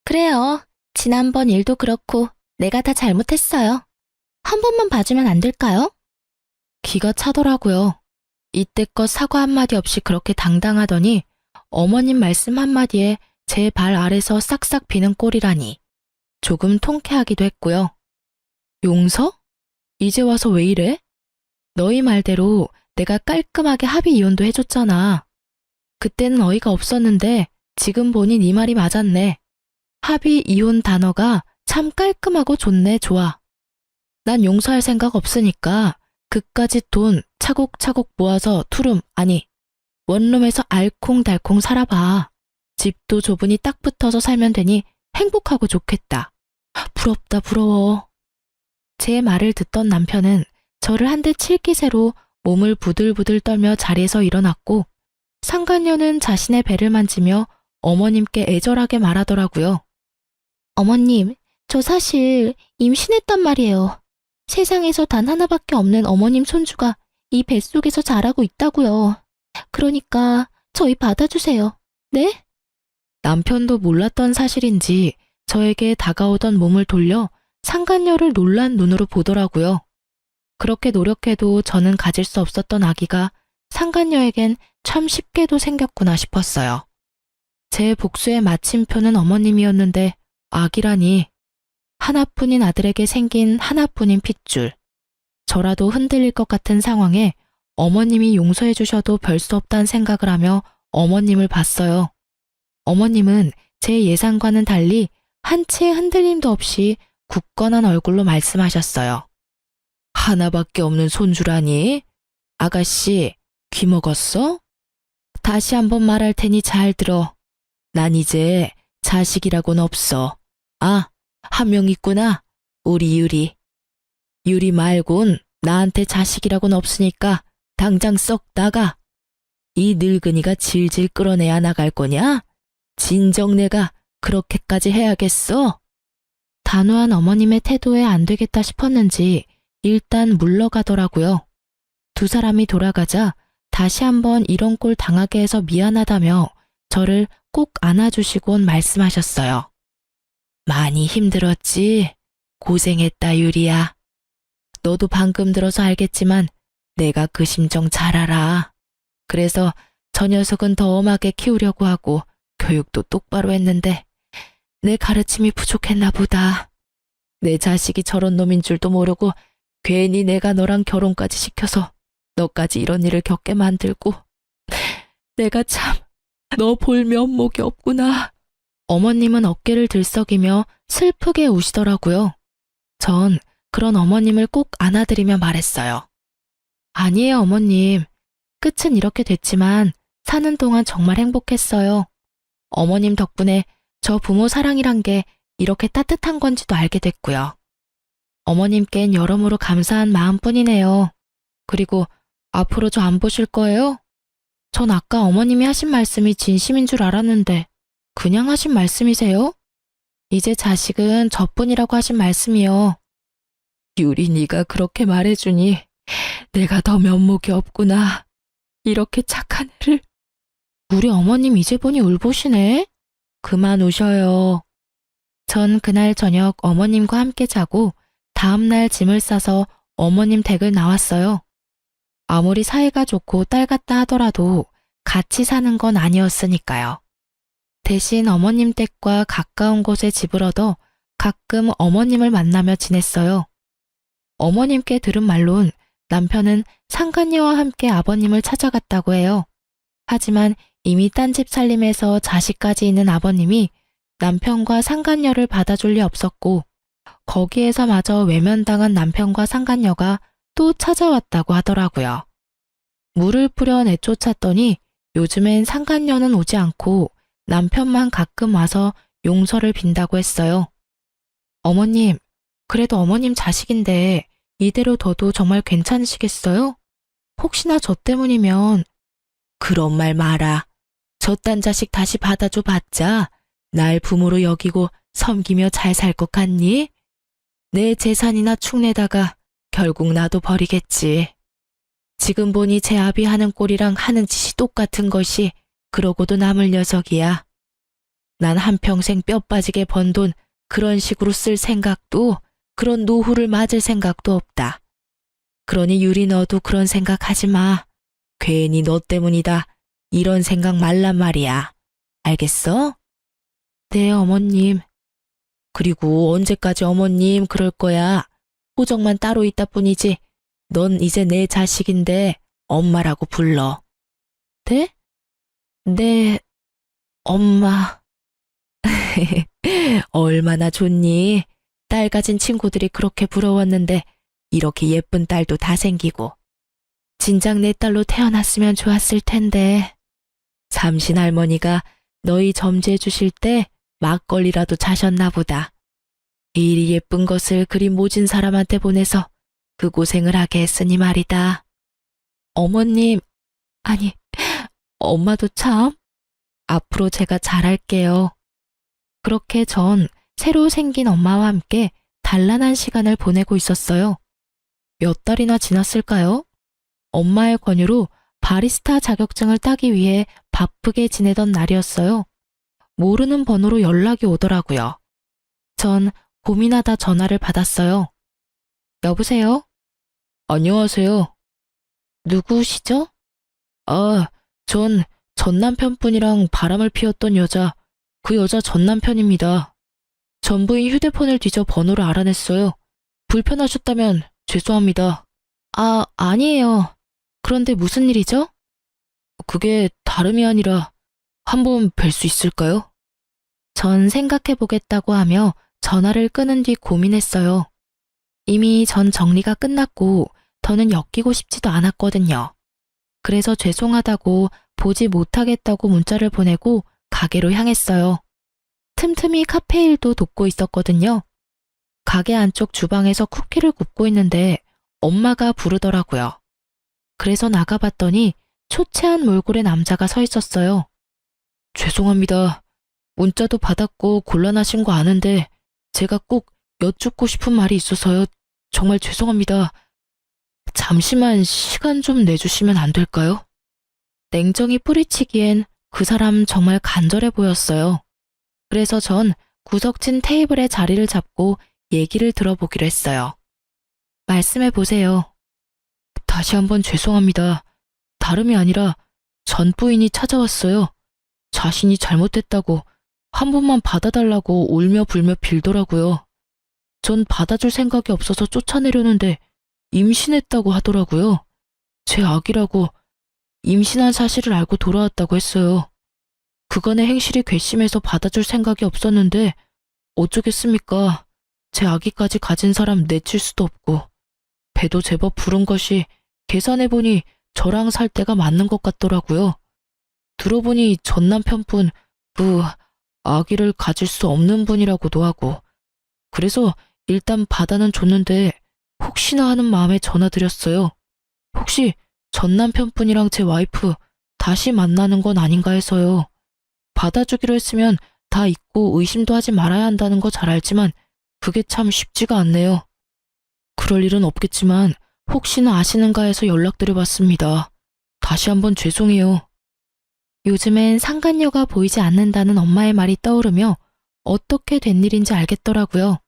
그래요. 지난번 일도 그렇고 내가 다 잘못했어요. 한 번만 봐주면 안 될까요? 기가 차더라고요. 이때껏 사과 한마디 없이 그렇게 당당하더니 어머님 말씀 한마디에 제 발 아래서 싹싹 비는 꼴이라니 조금 통쾌하기도 했고요. 용서? 이제 와서 왜 이래? 너희 말대로 내가 깔끔하게 합의 이혼도 해줬잖아. 그때는 어이가 없었는데 지금 보니 네 말이 맞았네. 합의 이혼 단어가 참 깔끔하고 좋네. 좋아. 난 용서할 생각 없으니까 그까짓 돈 차곡차곡 모아서 투룸 아니 원룸에서 알콩달콩 살아봐. 집도 좁으니 딱 붙어서 살면 되니 행복하고 좋겠다. 부럽다 부러워. 제 말을 듣던 남편은 저를 한 대 칠 기세로 몸을 부들부들 떨며 자리에서 일어났고 상간녀는 자신의 배를 만지며 어머님께 애절하게 말하더라고요. 어머님, 저 사실 임신했단 말이에요. 세상에서 단 하나밖에 없는 어머님 손주가 이 뱃속에서 자라고 있다고요. 그러니까 저희 받아주세요. 네? 남편도 몰랐던 사실인지 저에게 다가오던 몸을 돌려 상간녀를 놀란 눈으로 보더라고요. 그렇게 노력해도 저는 가질 수 없었던 아기가 상간녀에겐 참 쉽게도 생겼구나 싶었어요. 제 복수의 마침표는 어머님이었는데 아기라니. 하나뿐인 아들에게 생긴 하나뿐인 핏줄. 저라도 흔들릴 것 같은 상황에 어머님이 용서해 주셔도 별 수 없다는 생각을 하며 어머님을 봤어요. 어머님은 제 예상과는 달리 한치의 흔들림도 없이 굳건한 얼굴로 말씀하셨어요. 하나밖에 없는 손주라니? 아가씨, 귀 먹었어? 다시 한번 말할 테니 잘 들어. 난 이제 자식이라고는 없어. 아, 한 명 있구나. 우리 유리. 유리 말곤 나한테 자식이라고는 없으니까 당장 썩 나가. 이 늙은이가 질질 끌어내야 나갈 거냐? 진정 내가 그렇게까지 해야겠어? 단호한 어머님의 태도에 안 되겠다 싶었는지 일단 물러가더라고요. 두 사람이 돌아가자 다시 한번 이런 꼴 당하게 해서 미안하다며 저를 꼭 안아주시곤 말씀하셨어요. 많이 힘들었지? 고생했다, 유리야. 너도 방금 들어서 알겠지만 내가 그 심정 잘 알아. 그래서 저 녀석은 더 엄하게 키우려고 하고 교육도 똑바로 했는데 내 가르침이 부족했나 보다. 내 자식이 저런 놈인 줄도 모르고 괜히 내가 너랑 결혼까지 시켜서 너까지 이런 일을 겪게 만들고 내가 참 너 볼 면목이 없구나. 어머님은 어깨를 들썩이며 슬프게 우시더라고요. 전 그런 어머님을 꼭 안아드리며 말했어요. 아니에요, 어머님. 끝은 이렇게 됐지만 사는 동안 정말 행복했어요. 어머님 덕분에 저 부모 사랑이란 게 이렇게 따뜻한 건지도 알게 됐고요. 어머님께는 여러모로 감사한 마음뿐이네요. 그리고 앞으로 저 안 보실 거예요? 전 아까 어머님이 하신 말씀이 진심인 줄 알았는데 그냥 하신 말씀이세요? 이제 자식은 저뿐이라고 하신 말씀이요. 유리 네가 그렇게 말해주니 내가 더 면목이 없구나. 이렇게 착한 애를. 우리 어머님 이제 보니 울보시네. 그만 우셔요. 전 그날 저녁 어머님과 함께 자고 다음날 짐을 싸서 어머님 댁을 나왔어요. 아무리 사이가 좋고 딸 같다 하더라도 같이 사는 건 아니었으니까요. 대신 어머님 댁과 가까운 곳에 집을 얻어 가끔 어머님을 만나며 지냈어요. 어머님께 들은 말론 남편은 상간녀와 함께 아버님을 찾아갔다고 해요. 하지만 이미 딴집 살림에서 자식까지 있는 아버님이 남편과 상간녀를 받아줄 리 없었고 거기에서마저 외면당한 남편과 상간녀가 또 찾아왔다고 하더라고요. 물을 뿌려 내쫓았더니 요즘엔 상간녀는 오지 않고 남편만 가끔 와서 용서를 빈다고 했어요. 어머님, 그래도 어머님 자식인데 이대로 둬도 정말 괜찮으시겠어요? 혹시나 저 때문이면. 그런 말 마라. 저딴 자식 다시 받아줘 봤자 날 부모로 여기고 섬기며 잘 살 것 같니? 내 재산이나 축내다가 결국 나도 버리겠지. 지금 보니 제 아비 하는 꼴이랑 하는 짓이 똑같은 것이 그러고도 남을 녀석이야. 난 한평생 뼈 빠지게 번 돈 그런 식으로 쓸 생각도 그런 노후를 맞을 생각도 없다. 그러니 유리 너도 그런 생각하지 마. 괜히 너 때문이다. 이런 생각 말란 말이야. 알겠어? 네, 어머님. 그리고 언제까지 어머님 그럴 거야. 호적만 따로 있다 뿐이지. 넌 이제 내 자식인데 엄마라고 불러. 네? 네, 엄마. 얼마나 좋니? 딸 가진 친구들이 그렇게 부러웠는데 이렇게 예쁜 딸도 다 생기고. 진작 내 딸로 태어났으면 좋았을 텐데. 삼신 할머니가 너희 점지해 주실 때 막걸리라도 자셨나 보다. 이리 예쁜 것을 그리 모진 사람한테 보내서 그 고생을 하게 했으니 말이다. 어머님, 아니, 엄마도 참. 앞으로 제가 잘할게요. 그렇게 전 새로 생긴 엄마와 함께 단란한 시간을 보내고 있었어요. 몇 달이나 지났을까요? 엄마의 권유로 바리스타 자격증을 따기 위해 바쁘게 지내던 날이었어요. 모르는 번호로 연락이 오더라고요. 전 고민하다 전화를 받았어요. 여보세요? 안녕하세요. 누구시죠? 아, 전 남편분이랑 바람을 피웠던 여자, 그 여자 전 남편입니다. 전부인 휴대폰을 뒤져 번호를 알아냈어요. 불편하셨다면 죄송합니다. 아, 아니에요. 그런데 무슨 일이죠? 그게 다름이 아니라 한번 뵐 수 있을까요? 전 생각해보겠다고 하며 전화를 끊은 뒤 고민했어요. 이미 전 정리가 끝났고 더는 엮이고 싶지도 않았거든요. 그래서 죄송하다고 보지 못하겠다고 문자를 보내고 가게로 향했어요. 틈틈이 카페 일도 돕고 있었거든요. 가게 안쪽 주방에서 쿠키를 굽고 있는데 엄마가 부르더라고요. 그래서 나가봤더니 초췌한 몰골의 남자가 서 있었어요. 죄송합니다. 문자도 받았고 곤란하신 거 아는데 제가 꼭 여쭙고 싶은 말이 있어서요. 정말 죄송합니다. 잠시만 시간 좀 내주시면 안 될까요? 냉정히 뿌리치기엔 그 사람 정말 간절해 보였어요. 그래서 전 구석진 테이블에 자리를 잡고 얘기를 들어보기로 했어요. 말씀해 보세요. 다시 한번 죄송합니다. 다름이 아니라 전 부인이 찾아왔어요. 자신이 잘못했다고 한 번만 받아달라고 울며 불며 빌더라고요. 전 받아줄 생각이 없어서 쫓아내려는데 임신했다고 하더라고요. 제 아기라고 임신한 사실을 알고 돌아왔다고 했어요. 그간의 행실이 괘씸해서 받아줄 생각이 없었는데 어쩌겠습니까? 제 아기까지 가진 사람 내칠 수도 없고 배도 제법 부른 것이 계산해보니 저랑 살 때가 맞는 것 같더라고요. 들어보니 전 남편분 아기를 가질 수 없는 분이라고도 하고 그래서 일단 받아는 줬는데 혹시나 하는 마음에 전화드렸어요. 혹시 전 남편분이랑 제 와이프 다시 만나는 건 아닌가 해서요. 받아주기로 했으면 다 잊고 의심도 하지 말아야 한다는 거 잘 알지만 그게 참 쉽지가 않네요. 그럴 일은 없겠지만 혹시나 아시는가 해서 연락드려봤습니다. 다시 한번 죄송해요. 요즘엔 상간녀가 보이지 않는다는 엄마의 말이 떠오르며 어떻게 된 일인지 알겠더라고요.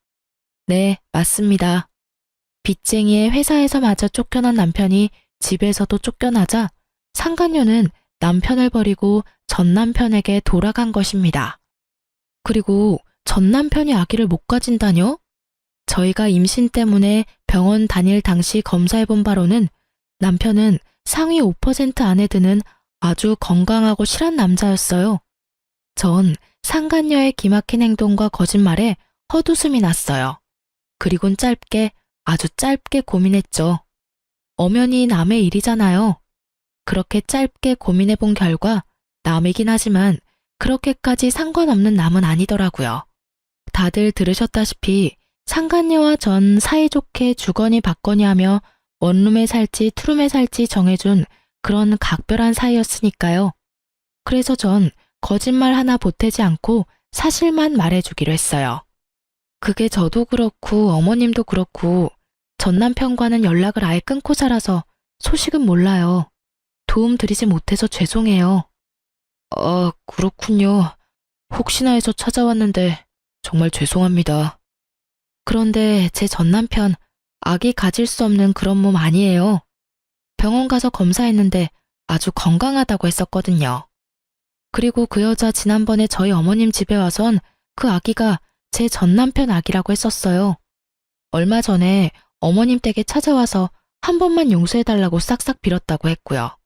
네, 맞습니다. 빚쟁이의 회사에서마저 쫓겨난 남편이 집에서도 쫓겨나자 상간녀는 남편을 버리고 전 남편에게 돌아간 것입니다. 그리고 전 남편이 아기를 못 가진다뇨? 저희가 임신 때문에 병원 다닐 당시 검사해본 바로는 남편은 상위 5% 안에 드는 아주 건강하고 실한 남자였어요. 전 상간녀의 기막힌 행동과 거짓말에 헛웃음이 났어요. 그리곤 아주 짧게 고민했죠. 엄연히 남의 일이잖아요. 그렇게 짧게 고민해본 결과 남이긴 하지만 그렇게까지 상관없는 남은 아니더라고요. 다들 들으셨다시피 상간녀와 전 사이좋게 주거니 받거니 하며 원룸에 살지 투룸에 살지 정해준 그런 각별한 사이였으니까요. 그래서 전 거짓말 하나 보태지 않고 사실만 말해주기로 했어요. 그게 저도 그렇고 어머님도 그렇고 전 남편과는 연락을 아예 끊고 살아서 소식은 몰라요. 도움 드리지 못해서 죄송해요. 그렇군요. 혹시나 해서 찾아왔는데 정말 죄송합니다. 그런데 제 전 남편 아기 가질 수 없는 그런 몸 아니에요. 병원 가서 검사했는데 아주 건강하다고 했었거든요. 그리고 그 여자 지난번에 저희 어머님 집에 와선 그 아기가 제 전 남편 아기라고 했었어요. 얼마 전에 어머님 댁에 찾아와서 한 번만 용서해달라고 싹싹 빌었다고 했고요.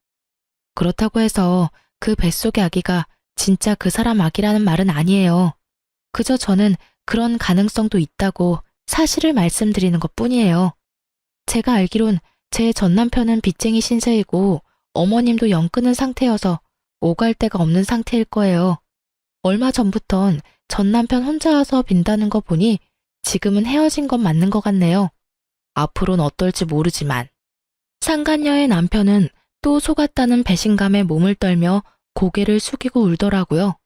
그렇다고 해서 그 뱃속의 아기가 진짜 그 사람 아기라는 말은 아니에요. 그저 저는 그런 가능성도 있다고 사실을 말씀드리는 것뿐이에요. 제가 알기론 제 전 남편은 빚쟁이 신세이고 어머님도 영 끊은 상태여서 오갈 데가 없는 상태일 거예요. 얼마 전부턴 전 남편 혼자 와서 빈다는 거 보니 지금은 헤어진 건 맞는 것 같네요. 앞으로는 어떨지 모르지만. 상간녀의 남편은 또 속았다는 배신감에 몸을 떨며 고개를 숙이고 울더라고요.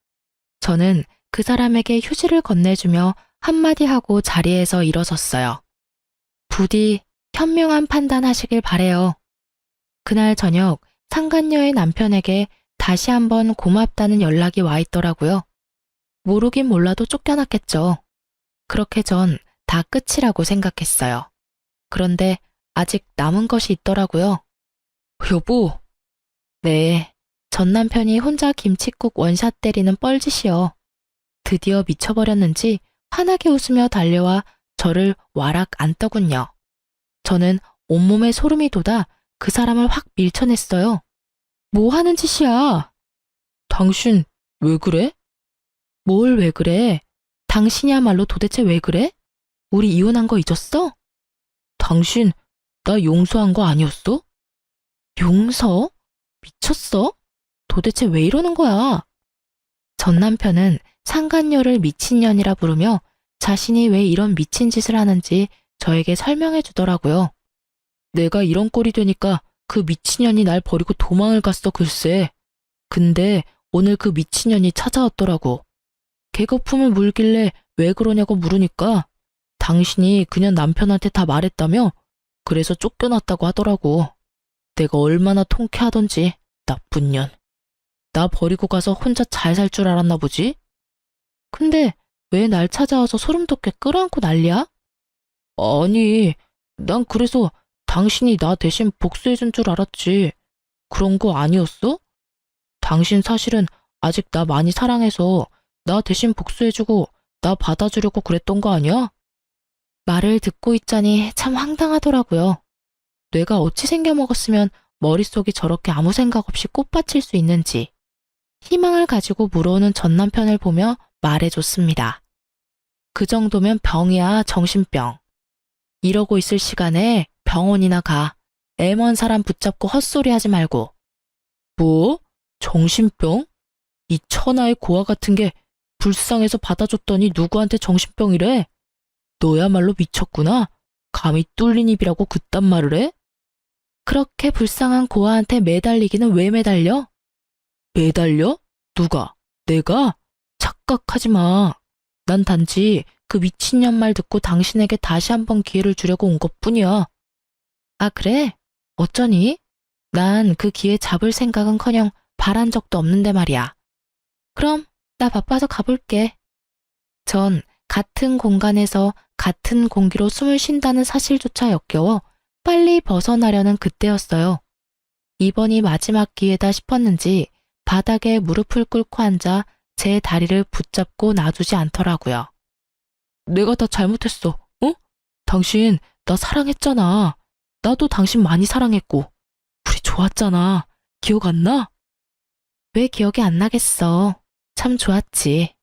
저는 그 사람에게 휴지를 건네주며 한마디 하고 자리에서 일어섰어요. 부디 현명한 판단하시길 바래요. 그날 저녁 상간녀의 남편에게 다시 한번 고맙다는 연락이 와 있더라고요. 모르긴 몰라도 쫓겨났겠죠. 그렇게 전 다 끝이라고 생각했어요. 그런데 아직 남은 것이 있더라고요. 여보. 네, 전 남편이 혼자 김칫국 원샷 때리는 뻘짓이요. 드디어 미쳐버렸는지 환하게 웃으며 달려와 저를 와락 안더군요. 저는 온몸에 소름이 돋아 그 사람을 확 밀쳐냈어요. 뭐 하는 짓이야? 당신 왜 그래? 뭘 왜 그래? 당신이야말로 도대체 왜 그래? 우리 이혼한 거 잊었어? 당신 나 용서한 거 아니었어? 용서? 미쳤어? 도대체 왜 이러는 거야? 전 남편은 상간녀를 미친년이라 부르며 자신이 왜 이런 미친 짓을 하는지 저에게 설명해 주더라고요. 내가 이런 꼴이 되니까 그 미친년이 날 버리고 도망을 갔어 글쎄. 근데 오늘 그 미친년이 찾아왔더라고. 개거품을 물길래 왜 그러냐고 물으니까 당신이 그냥 남편한테 다 말했다며 그래서 쫓겨났다고 하더라고. 내가 얼마나 통쾌하던지 나쁜 년. 나 버리고 가서 혼자 잘 살 줄 알았나 보지? 근데 왜 날 찾아와서 소름 돋게 끌어안고 난리야? 아니, 난 그래서 당신이 나 대신 복수해준 줄 알았지. 그런 거 아니었어? 당신 사실은 아직 나 많이 사랑해서 나 대신 복수해주고 나 받아주려고 그랬던 거 아니야? 말을 듣고 있자니 참 황당하더라고요. 뇌가 어찌 생겨먹었으면 머릿속이 저렇게 아무 생각 없이 꽃받칠 수 있는지 희망을 가지고 물어오는 전 남편을 보며 말해줬습니다. 그 정도면 병이야, 정신병. 이러고 있을 시간에 병원이나 가. 애먼 사람 붙잡고 헛소리 하지 말고. 뭐? 정신병? 이 천하의 고아 같은 게 불쌍해서 받아줬더니 누구한테 정신병이래? 너야말로 미쳤구나. 감히 뚫린 입이라고 그딴 말을 해? 그렇게 불쌍한 고아한테 매달리기는 왜 매달려? 매달려? 누가? 내가? 착각하지 마. 난 단지 그 미친년 말 듣고 당신에게 다시 한번 기회를 주려고 온 것뿐이야. 아, 그래? 어쩌니? 난 그 기회 잡을 생각은커녕 바란 적도 없는데 말이야. 그럼 나 바빠서 가볼게. 전 같은 공간에서 같은 공기로 숨을 쉰다는 사실조차 역겨워 빨리 벗어나려는 그때였어요. 이번이 마지막 기회다 싶었는지 바닥에 무릎을 꿇고 앉아 제 다리를 붙잡고 놔두지 않더라고요. 내가 다 잘못했어, 어? 당신 나 사랑했잖아. 나도 당신 많이 사랑했고. 우리 좋았잖아. 기억 안 나? 왜 기억이 안 나겠어. 참 좋았지.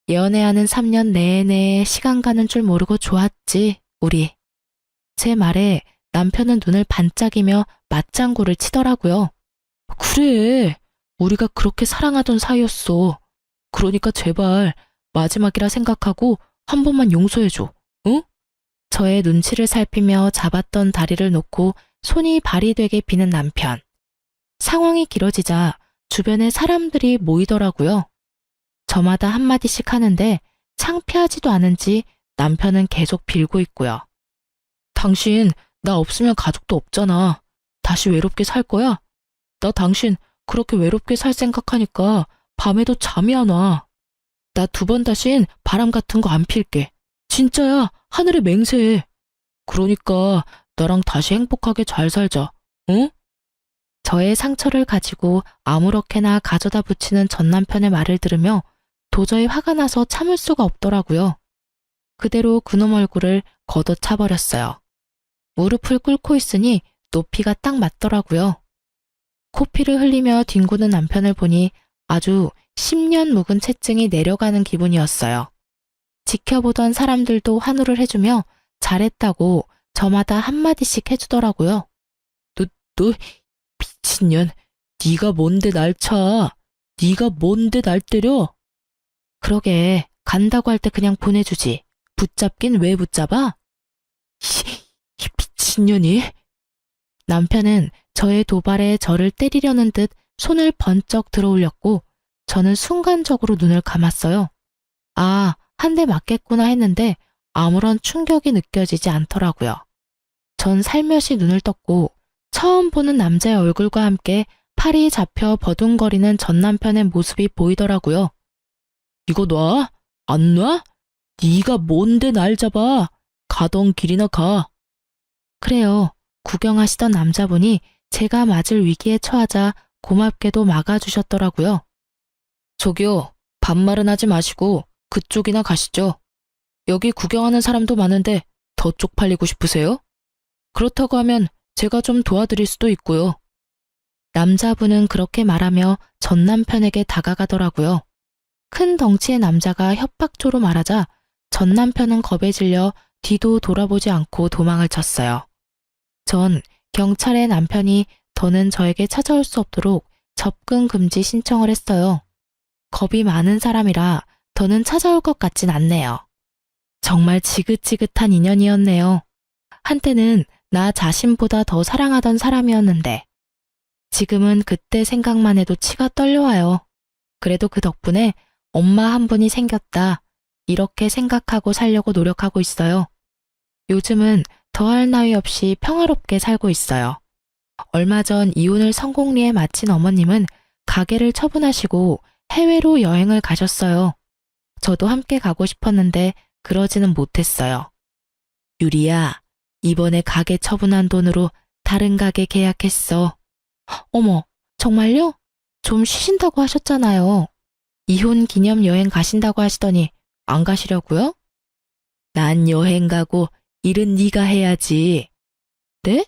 연애하는 3년 내내 시간 가는 줄 모르고 좋았지, 우리. 제 말에 남편은 눈을 반짝이며 맞장구를 치더라고요. 그래, 우리가 그렇게 사랑하던 사이였어. 그러니까 제발 마지막이라 생각하고 한 번만 용서해줘, 응? 저의 눈치를 살피며 잡았던 다리를 놓고 손이 발이 되게 비는 남편. 상황이 길어지자 주변에 사람들이 모이더라고요. 저마다 한마디씩 하는데 창피하지도 않은지 남편은 계속 빌고 있고요. 당신 나 없으면 가족도 없잖아. 다시 외롭게 살 거야? 나 당신 그렇게 외롭게 살 생각하니까 밤에도 잠이 안 와. 나 2번 다신 바람 같은 거 안 필게. 진짜야, 하늘에 맹세해. 그러니까 나랑 다시 행복하게 잘 살자, 응? 저의 상처를 가지고 아무렇게나 가져다 붙이는 전 남편의 말을 들으며 도저히 화가 나서 참을 수가 없더라고요. 그대로 그놈 얼굴을 걷어차버렸어요. 무릎을 꿇고 있으니 높이가 딱 맞더라고요. 코피를 흘리며 뒹구는 남편을 보니 아주 10년 묵은 채증이 내려가는 기분이었어요. 지켜보던 사람들도 환호를 해주며 잘했다고 저마다 한마디씩 해주더라고요. 너 미친년, 네가 뭔데 날 차? 네가 뭔데 날 때려? 그러게, 간다고 할 때 그냥 보내주지. 붙잡긴 왜 붙잡아? 이 미친년이. 남편은 저의 도발에 저를 때리려는 듯 손을 번쩍 들어 올렸고 저는 순간적으로 눈을 감았어요. 아, 한 대 맞겠구나 했는데 아무런 충격이 느껴지지 않더라고요. 전 살며시 눈을 떴고 처음 보는 남자의 얼굴과 함께 팔이 잡혀 버둥거리는 전 남편의 모습이 보이더라고요. 이거 놔? 안 놔? 네가 뭔데 날 잡아? 가던 길이나 가. 그래요. 구경하시던 남자분이 제가 맞을 위기에 처하자 고맙게도 막아주셨더라고요. 저기요, 반말은 하지 마시고 그쪽이나 가시죠. 여기 구경하는 사람도 많은데 더 쪽팔리고 싶으세요? 그렇다고 하면 제가 좀 도와드릴 수도 있고요. 남자분은 그렇게 말하며 전 남편에게 다가가더라고요. 큰 덩치의 남자가 협박조로 말하자 전 남편은 겁에 질려 뒤도 돌아보지 않고 도망을 쳤어요. 전 경찰에 남편이 더는 저에게 찾아올 수 없도록 접근 금지 신청을 했어요. 겁이 많은 사람이라 더는 찾아올 것 같진 않네요. 정말 지긋지긋한 인연이었네요. 한때는 나 자신보다 더 사랑하던 사람이었는데 지금은 그때 생각만 해도 치가 떨려와요. 그래도 그 덕분에 엄마 한 분이 생겼다. 이렇게 생각하고 살려고 노력하고 있어요. 요즘은 더할 나위 없이 평화롭게 살고 있어요. 얼마 전 이혼을 성공리에 마친 어머님은 가게를 처분하시고 해외로 여행을 가셨어요. 저도 함께 가고 싶었는데 그러지는 못했어요. 유리야, 이번에 가게 처분한 돈으로 다른 가게 계약했어. 어머, 정말요? 좀 쉬신다고 하셨잖아요. 이혼 기념 여행 가신다고 하시더니 안 가시려고요? 난 여행 가고 일은 네가 해야지. 네?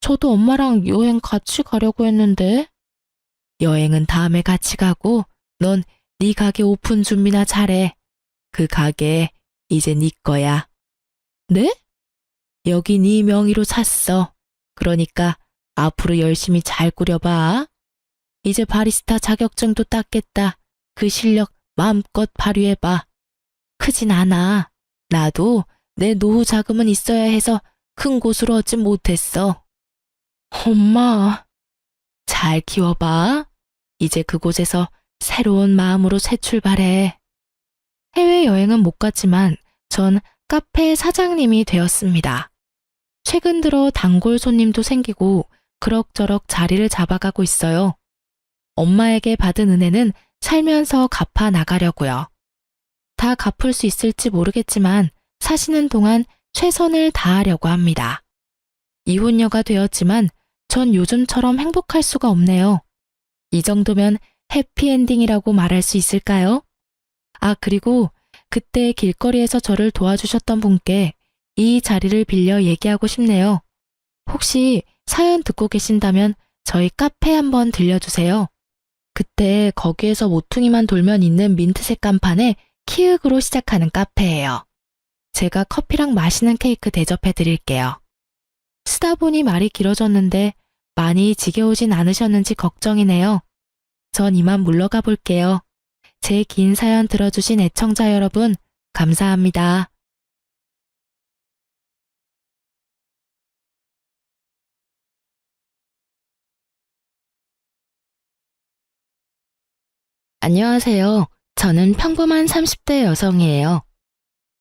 저도 엄마랑 여행 같이 가려고 했는데. 여행은 다음에 같이 가고 넌 네 가게 오픈 준비나 잘해. 그 가게 이제 네 거야. 네? 여기 네 명의로 샀어. 그러니까 앞으로 열심히 잘 꾸려봐. 이제 바리스타 자격증도 땄겠다. 그 실력 마음껏 발휘해봐. 크진 않아. 나도 내 노후 자금은 있어야 해서 큰 곳으로 얻지 못했어. 엄마, 잘 키워봐. 이제 그곳에서 새로운 마음으로 새 출발해. 해외여행은 못 갔지만 전 카페 사장님이 되었습니다. 최근 들어 단골 손님도 생기고 그럭저럭 자리를 잡아가고 있어요. 엄마에게 받은 은혜는 살면서 갚아 나가려고요. 다 갚을 수 있을지 모르겠지만 사시는 동안 최선을 다하려고 합니다. 이혼녀가 되었지만 전 요즘처럼 행복할 수가 없네요. 이 정도면 해피엔딩이라고 말할 수 있을까요? 아, 그리고 그때 길거리에서 저를 도와주셨던 분께 이 자리를 빌려 얘기하고 싶네요. 혹시 사연 듣고 계신다면 저희 카페 한번 들려주세요. 그때 거기에서 모퉁이만 돌면 있는 민트색 간판에 키읔으로 시작하는 카페예요. 제가 커피랑 맛있는 케이크 대접해 드릴게요. 쓰다 보니 말이 길어졌는데 많이 지겨우진 않으셨는지 걱정이네요. 전 이만 물러가 볼게요. 제 긴 사연 들어주신 애청자 여러분, 감사합니다. 안녕하세요. 저는 평범한 30대 여성이에요.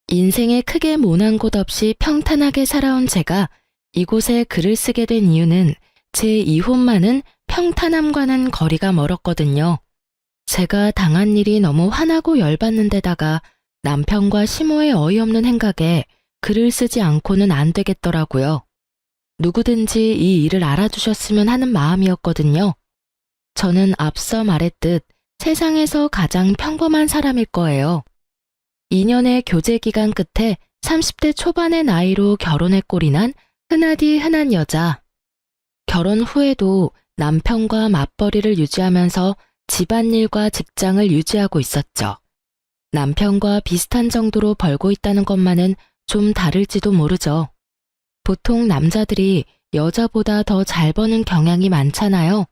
인생에 크게 모난 곳 없이 평탄하게 살아온 제가 이곳에 글을 쓰게 된 이유는 제 이혼만은 평탄함과는 거리가 멀었거든요. 제가 당한 일이 너무 화나고 열받는 데다가 남편과 시모의 어이없는 행각에 글을 쓰지 않고는 안 되겠더라고요. 누구든지 이 일을 알아주셨으면 하는 마음이었거든요. 저는 앞서 말했듯 세상에서 가장 평범한 사람일 거예요. 2년의 교제 기간 끝에 30대 초반의 나이로 결혼에 꼴이 난 흔하디 흔한 여자. 결혼 후에도 남편과 맞벌이를 유지하면서 집안일과 직장을 유지하고 있었죠. 남편과 비슷한 정도로 벌고 있다는 것만은 좀 다를지도 모르죠. 보통 남자들이 여자보다 더 잘 버는 경향이 많잖아요.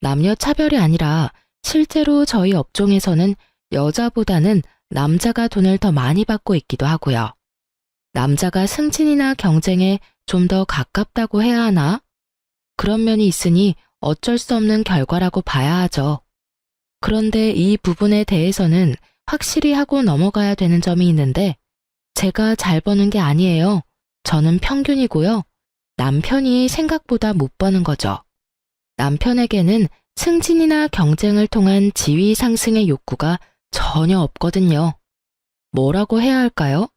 남녀 차별이 아니라 실제로 저희 업종에서는 여자보다는 남자가 돈을 더 많이 받고 있기도 하고요. 남자가 승진이나 경쟁에 좀 더 가깝다고 해야 하나? 그런 면이 있으니 어쩔 수 없는 결과라고 봐야 하죠. 그런데 이 부분에 대해서는 확실히 하고 넘어가야 되는 점이 있는데 제가 잘 버는 게 아니에요. 저는 평균이고요. 남편이 생각보다 못 버는 거죠. 남편에게는 승진이나 경쟁을 통한 지위 상승의 욕구가 전혀 없거든요. 뭐라고 해야 할까요?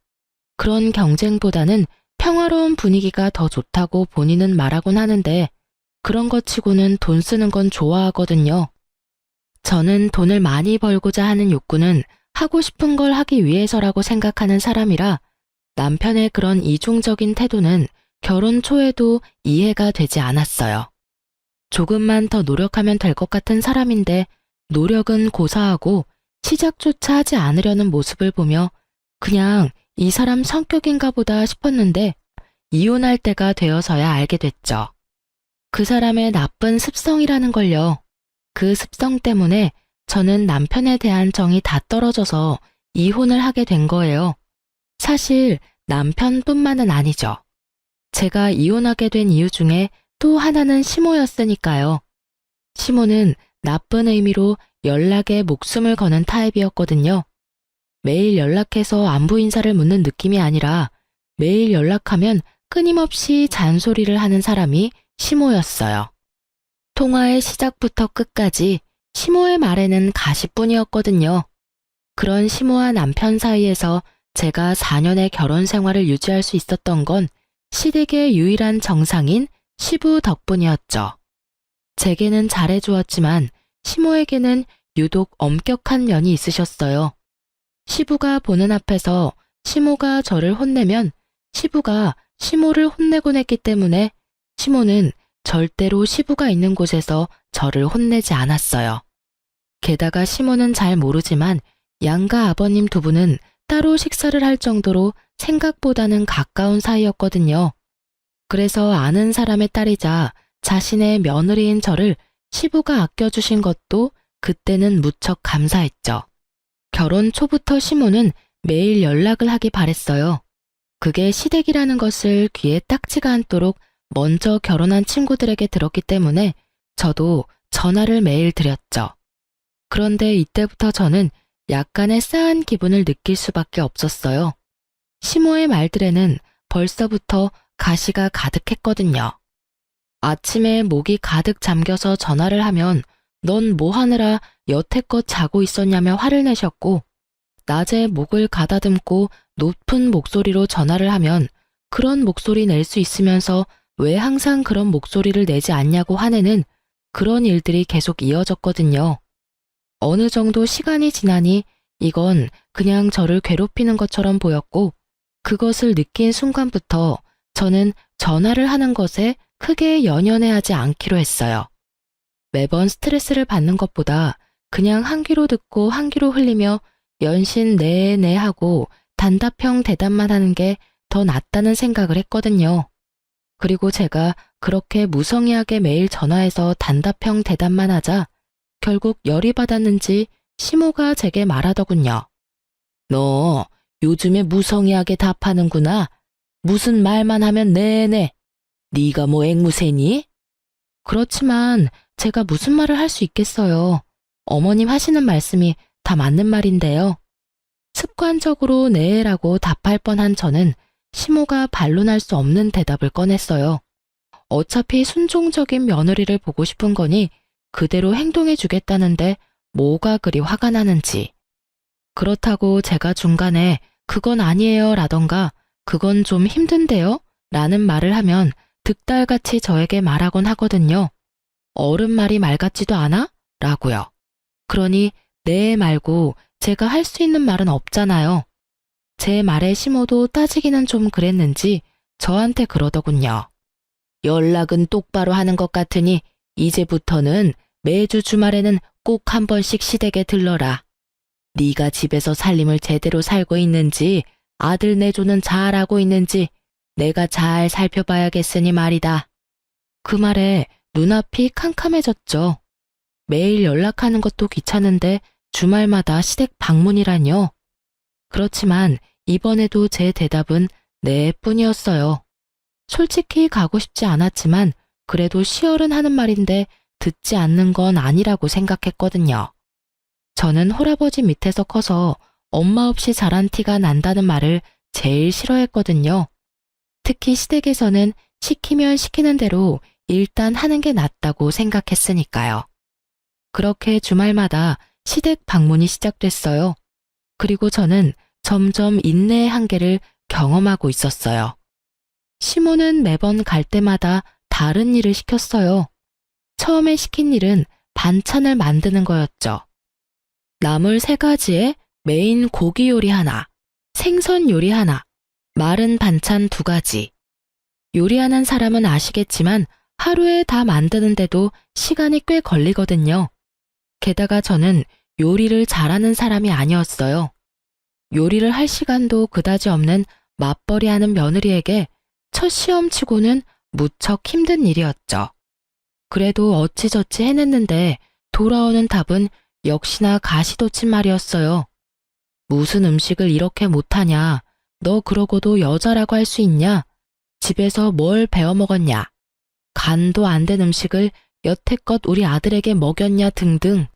그런 경쟁보다는 평화로운 분위기가 더 좋다고 본인은 말하곤 하는데 그런 것 치고는 돈 쓰는 건 좋아하거든요. 저는 돈을 많이 벌고자 하는 욕구는 하고 싶은 걸 하기 위해서라고 생각하는 사람이라 남편의 그런 이중적인 태도는 결혼 초에도 이해가 되지 않았어요. 조금만 더 노력하면 될 것 같은 사람인데 노력은 고사하고 시작조차 하지 않으려는 모습을 보며 그냥 이 사람 성격인가 보다 싶었는데 이혼할 때가 되어서야 알게 됐죠. 그 사람의 나쁜 습성이라는 걸요. 그 습성 때문에 저는 남편에 대한 정이 다 떨어져서 이혼을 하게 된 거예요. 사실 남편뿐만은 아니죠. 제가 이혼하게 된 이유 중에 또 하나는 시모였으니까요. 시모는 나쁜 의미로 연락에 목숨을 거는 타입이었거든요. 매일 연락해서 안부 인사를 묻는 느낌이 아니라 매일 연락하면 끊임없이 잔소리를 하는 사람이 시모였어요. 통화의 시작부터 끝까지 시모의 말에는 가시뿐이었거든요. 그런 시모와 남편 사이에서 제가 4년의 결혼 생활을 유지할 수 있었던 건 시댁의 유일한 정상인 시부 덕분이었죠. 제게는 잘해주었지만 시모에게는 유독 엄격한 면이 있으셨어요. 시부가 보는 앞에서 시모가 저를 혼내면 시부가 시모를 혼내곤 했기 때문에 시모는 절대로 시부가 있는 곳에서 저를 혼내지 않았어요. 게다가 시모는 잘 모르지만 양가 아버님 두 분은 따로 식사를 할 정도로 생각보다는 가까운 사이였거든요. 그래서 아는 사람의 딸이자 자신의 며느리인 저를 시부가 아껴주신 것도 그때는 무척 감사했죠. 결혼 초부터 시모는 매일 연락을 하기 바랬어요. 그게 시댁이라는 것을 귀에 딱지가 않도록 먼저 결혼한 친구들에게 들었기 때문에 저도 전화를 매일 드렸죠. 그런데 이때부터 저는 약간의 싸한 기분을 느낄 수밖에 없었어요. 시모의 말들에는 벌써부터 가시가 가득했거든요. 아침에 목이 가득 잠겨서 전화를 하면 넌 뭐 하느라 여태껏 자고 있었냐며 화를 내셨고 낮에 목을 가다듬고 높은 목소리로 전화를 하면 그런 목소리 낼 수 있으면서 왜 항상 그런 목소리를 내지 않냐고 화내는 그런 일들이 계속 이어졌거든요. 어느 정도 시간이 지나니 이건 그냥 저를 괴롭히는 것처럼 보였고 그것을 느낀 순간부터 저는 전화를 하는 것에 크게 연연해하지 않기로 했어요. 매번 스트레스를 받는 것보다 그냥 한 귀로 듣고 한 귀로 흘리며 연신 네네 하고 단답형 대답만 하는 게 더 낫다는 생각을 했거든요. 그리고 제가 그렇게 무성의하게 매일 전화해서 단답형 대답만 하자 결국 열이 받았는지 시모가 제게 말하더군요. 너 요즘에 무성의하게 답하는구나. 무슨 말만 하면 네네. 네가 뭐 앵무새니? 그렇지만 제가 무슨 말을 할 수 있겠어요. 어머님 하시는 말씀이 다 맞는 말인데요. 습관적으로 네라고 답할 뻔한 저는 시모가 반론할 수 없는 대답을 꺼냈어요. 어차피 순종적인 며느리를 보고 싶은 거니 그대로 행동해 주겠다는데 뭐가 그리 화가 나는지. 그렇다고 제가 중간에 그건 아니에요 라던가 그건 좀 힘든데요? 라는 말을 하면 득달같이 저에게 말하곤 하거든요. 어른 말이 말 같지도 않아? 라고요. 그러니 네 말고 제가 할 수 있는 말은 없잖아요. 제 말에 시모도 따지기는 좀 그랬는지 저한테 그러더군요. 연락은 똑바로 하는 것 같으니 이제부터는 매주 주말에는 꼭 한 번씩 시댁에 들러라. 네가 집에서 살림을 제대로 살고 있는지 아들 내조는 잘하고 있는지 내가 잘 살펴봐야겠으니 말이다. 그 말에 눈앞이 캄캄해졌죠. 매일 연락하는 것도 귀찮은데 주말마다 시댁 방문이라뇨. 그렇지만 이번에도 제 대답은 네 뿐이었어요. 솔직히 가고 싶지 않았지만 그래도 시어른 하는 말인데 듣지 않는 건 아니라고 생각했거든요. 저는 홀아버지 밑에서 커서 엄마 없이 자란 티가 난다는 말을 제일 싫어했거든요. 특히 시댁에서는 시키면 시키는 대로 일단 하는 게 낫다고 생각했으니까요. 그렇게 주말마다 시댁 방문이 시작됐어요. 그리고 저는 점점 인내의 한계를 경험하고 있었어요. 시모는 매번 갈 때마다 다른 일을 시켰어요. 처음에 시킨 일은 반찬을 만드는 거였죠. 나물 3가지에 메인 고기 요리 하나, 생선 요리 하나, 마른 반찬 2가지. 요리하는 사람은 아시겠지만 하루에 다 만드는데도 시간이 꽤 걸리거든요. 게다가 저는 요리를 잘하는 사람이 아니었어요. 요리를 할 시간도 그다지 없는 맞벌이 하는 며느리에게 첫 시험치고는 무척 힘든 일이었죠. 그래도 어찌저찌 해냈는데 돌아오는 답은 역시나 가시돋친 말이었어요. 무슨 음식을 이렇게 못하냐? 너 그러고도 여자라고 할 수 있냐? 집에서 뭘 배워 먹었냐? 간도 안 된 음식을 여태껏 우리 아들에게 먹였냐 등등.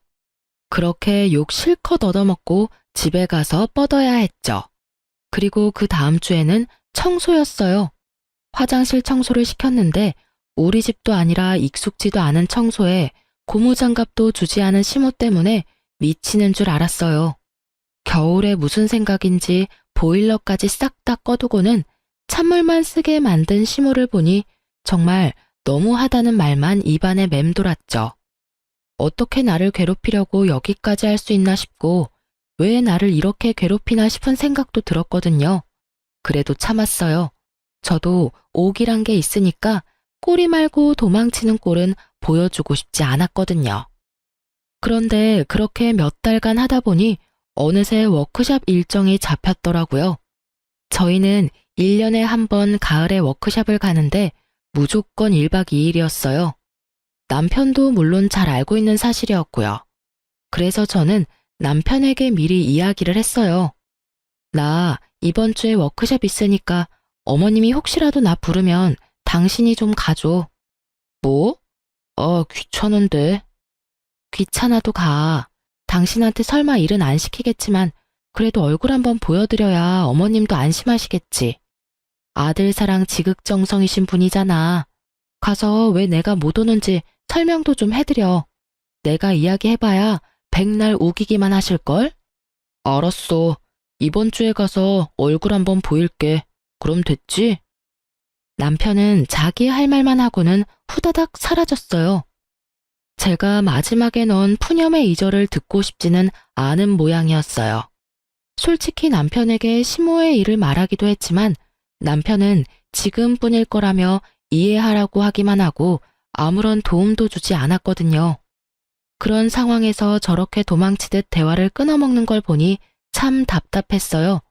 그렇게 욕 실컷 얻어먹고 집에 가서 뻗어야 했죠. 그리고 그 다음 주에는 청소였어요. 화장실 청소를 시켰는데 우리 집도 아니라 익숙지도 않은 청소에 고무장갑도 주지 않은 시모 때문에 미치는 줄 알았어요. 겨울에 무슨 생각인지 보일러까지 싹 다 꺼두고는 찬물만 쓰게 만든 시모를 보니 정말 너무하다는 말만 입안에 맴돌았죠. 어떻게 나를 괴롭히려고 여기까지 할 수 있나 싶고 왜 나를 이렇게 괴롭히나 싶은 생각도 들었거든요. 그래도 참았어요. 저도 옥이란 게 있으니까 꼬리 말고 도망치는 꼴은 보여주고 싶지 않았거든요. 그런데 그렇게 몇 달간 하다 보니 어느새 워크숍 일정이 잡혔더라고요. 저희는 1년에 한 번 가을에 워크숍을 가는데 무조건 1박 2일이었어요. 남편도 물론 잘 알고 있는 사실이었고요. 그래서 저는 남편에게 미리 이야기를 했어요. 나 이번 주에 워크숍 있으니까 어머님이 혹시라도 나 부르면 당신이 좀 가줘. 뭐? 귀찮은데. 귀찮아도 가. 당신한테 설마 일은 안 시키겠지만 그래도 얼굴 한번 보여드려야 어머님도 안심하시겠지. 아들 사랑 지극정성이신 분이잖아. 가서 왜 내가 못 오는지 설명도 좀 해드려. 내가 이야기해봐야 백날 우기기만 하실걸? 알았어. 이번 주에 가서 얼굴 한번 보일게. 그럼 됐지? 남편은 자기 할 말만 하고는 후다닥 사라졌어요. 제가 마지막에 넣은 푸념의 이절을 듣고 싶지는 않은 모양이었어요. 솔직히 남편에게 시모의 일을 말하기도 했지만 남편은 지금뿐일 거라며 이해하라고 하기만 하고 아무런 도움도 주지 않았거든요. 그런 상황에서 저렇게 도망치듯 대화를 끊어먹는 걸 보니 참 답답했어요.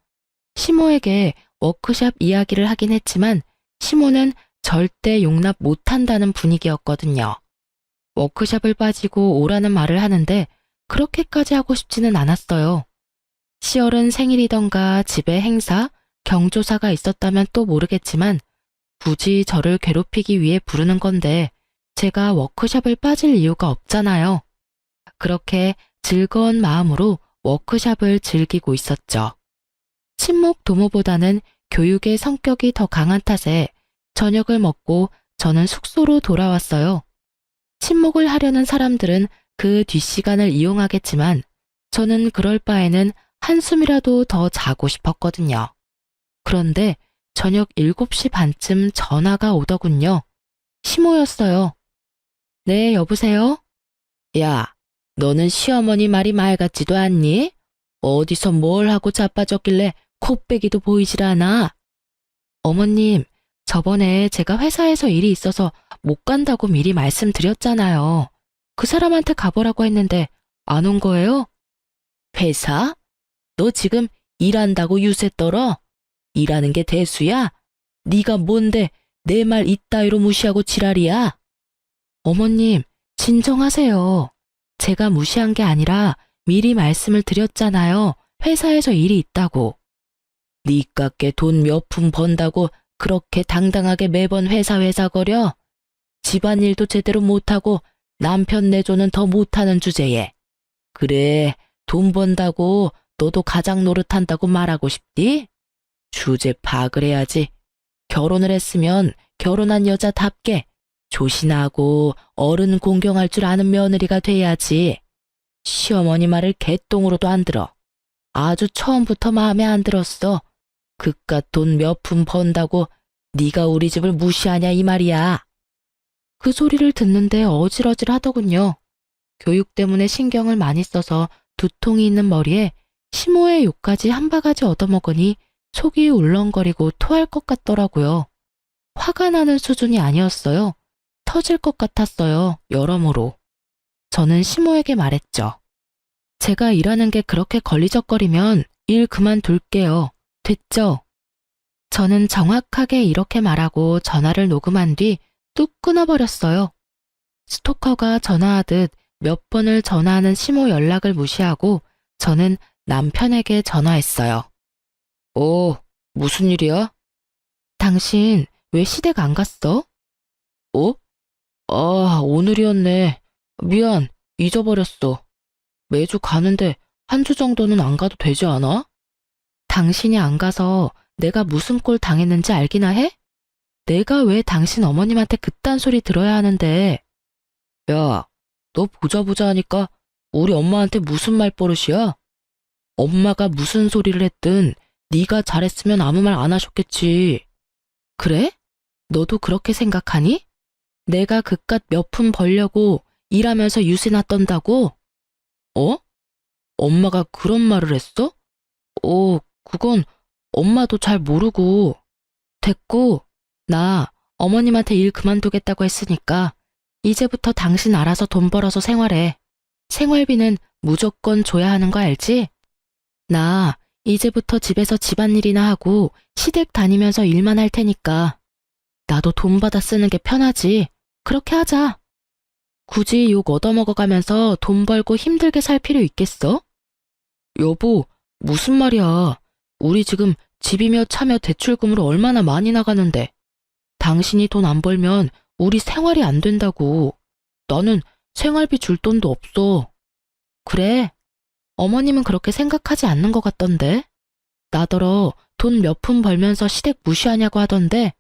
시모에게 워크숍 이야기를 하긴 했지만 시모는 절대 용납 못한다는 분위기였거든요. 워크숍을 빠지고 오라는 말을 하는데 그렇게까지 하고 싶지는 않았어요. 시월은 생일이던가 집에 행사, 경조사가 있었다면 또 모르겠지만 굳이 저를 괴롭히기 위해 부르는 건데 제가 워크숍을 빠질 이유가 없잖아요. 그렇게 즐거운 마음으로 워크숍을 즐기고 있었죠. 친목 도모보다는 교육의 성격이 더 강한 탓에 저녁을 먹고 저는 숙소로 돌아왔어요. 친목을 하려는 사람들은 그 뒷시간을 이용하겠지만 저는 그럴 바에는 한숨이라도 더 자고 싶었거든요. 그런데 저녁 7시 반쯤 전화가 오더군요. 시모였어요. 네, 여보세요? 야, 너는 시어머니 말이 말 같지도 않니? 어디서 뭘 하고 자빠졌길래 코빼기도 보이질 않아? 어머님, 저번에 제가 회사에서 일이 있어서 못 간다고 미리 말씀드렸잖아요. 그 사람한테 가보라고 했는데 안 온 거예요? 회사? 너 지금 일한다고 유세 떨어? 일하는 게 대수야? 네가 뭔데 내 말 이따위로 무시하고 지랄이야? 어머님, 진정하세요. 제가 무시한 게 아니라 미리 말씀을 드렸잖아요. 회사에서 일이 있다고. 니깎게 돈 몇 푼 번다고 그렇게 당당하게 매번 회사 거려? 집안일도 제대로 못하고 남편 내조는 더 못하는 주제에. 그래, 돈 번다고 너도 가장 노릇한다고 말하고 싶디? 주제 파악을 해야지. 결혼을 했으면 결혼한 여자답게 조신하고 어른 공경할 줄 아는 며느리가 돼야지. 시어머니 말을 개똥으로도 안 들어. 아주 처음부터 마음에 안 들었어. 그깟 돈 몇 푼 번다고 네가 우리 집을 무시하냐 이 말이야. 그 소리를 듣는데 어질어질 하더군요. 교육 때문에 신경을 많이 써서 두통이 있는 머리에 시모의 욕까지 한 바가지 얻어먹으니 속이 울렁거리고 토할 것 같더라고요. 화가 나는 수준이 아니었어요. 터질 것 같았어요, 여러모로. 저는 시모에게 말했죠. 제가 일하는 게 그렇게 걸리적거리면 일 그만둘게요. 됐죠? 저는 정확하게 이렇게 말하고 전화를 녹음한 뒤 뚝 끊어버렸어요. 스토커가 전화하듯 몇 번을 전화하는 시모 연락을 무시하고 저는 남편에게 전화했어요. 무슨 일이야? 당신 왜 시댁 안 갔어? 오늘이었네. 미안, 잊어버렸어. 매주 가는데 한 주 정도는 안 가도 되지 않아? 당신이 안 가서 내가 무슨 꼴 당했는지 알기나 해? 내가 왜 당신 어머님한테 그딴 소리 들어야 하는데. 야, 너 보자 하니까 우리 엄마한테 무슨 말버릇이야? 엄마가 무슨 소리를 했든 네가 잘했으면 아무 말 안 하셨겠지. 그래? 너도 그렇게 생각하니? 내가 그깟 몇 푼 벌려고 일하면서 유세나 떤다고? 엄마가 그런 말을 했어? 그건 엄마도 잘 모르고. 됐고, 나 어머님한테 일 그만두겠다고 했으니까 이제부터 당신 알아서 돈 벌어서 생활해. 생활비는 무조건 줘야 하는 거 알지? 나 이제부터 집에서 집안일이나 하고 시댁 다니면서 일만 할 테니까. 나도 돈 받아 쓰는 게 편하지. 그렇게 하자. 굳이 욕 얻어먹어가면서 돈 벌고 힘들게 살 필요 있겠어? 여보, 무슨 말이야. 우리 지금 집이며 차며 대출금으로 얼마나 많이 나가는데. 당신이 돈 안 벌면 우리 생활이 안 된다고. 나는 생활비 줄 돈도 없어. 그래? 어머님은 그렇게 생각하지 않는 것 같던데. 나더러 돈 몇 푼 벌면서 시댁 무시하냐고 하던데.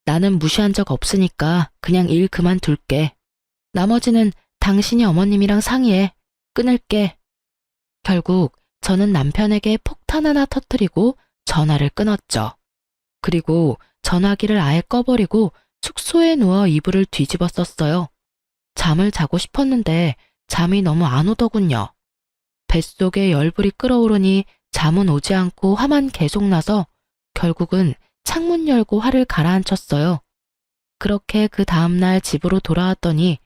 나는 무시한 적 없으니까 그냥 일 그만둘게. 나머지는 당신이 어머님이랑 상의해. 끊을게. 결국 저는 남편에게 폭탄 하나 터뜨리고 전화를 끊었죠. 그리고 전화기를 아예 꺼버리고 숙소에 누워 이불을 뒤집어 썼어요. 잠을 자고 싶었는데 잠이 너무 안 오더군요. 뱃속에 열불이 끓어오르니 잠은 오지 않고 화만 계속 나서 결국은 창문 열고 화를 가라앉혔어요. 그렇게 그 다음날 집으로 돌아왔더니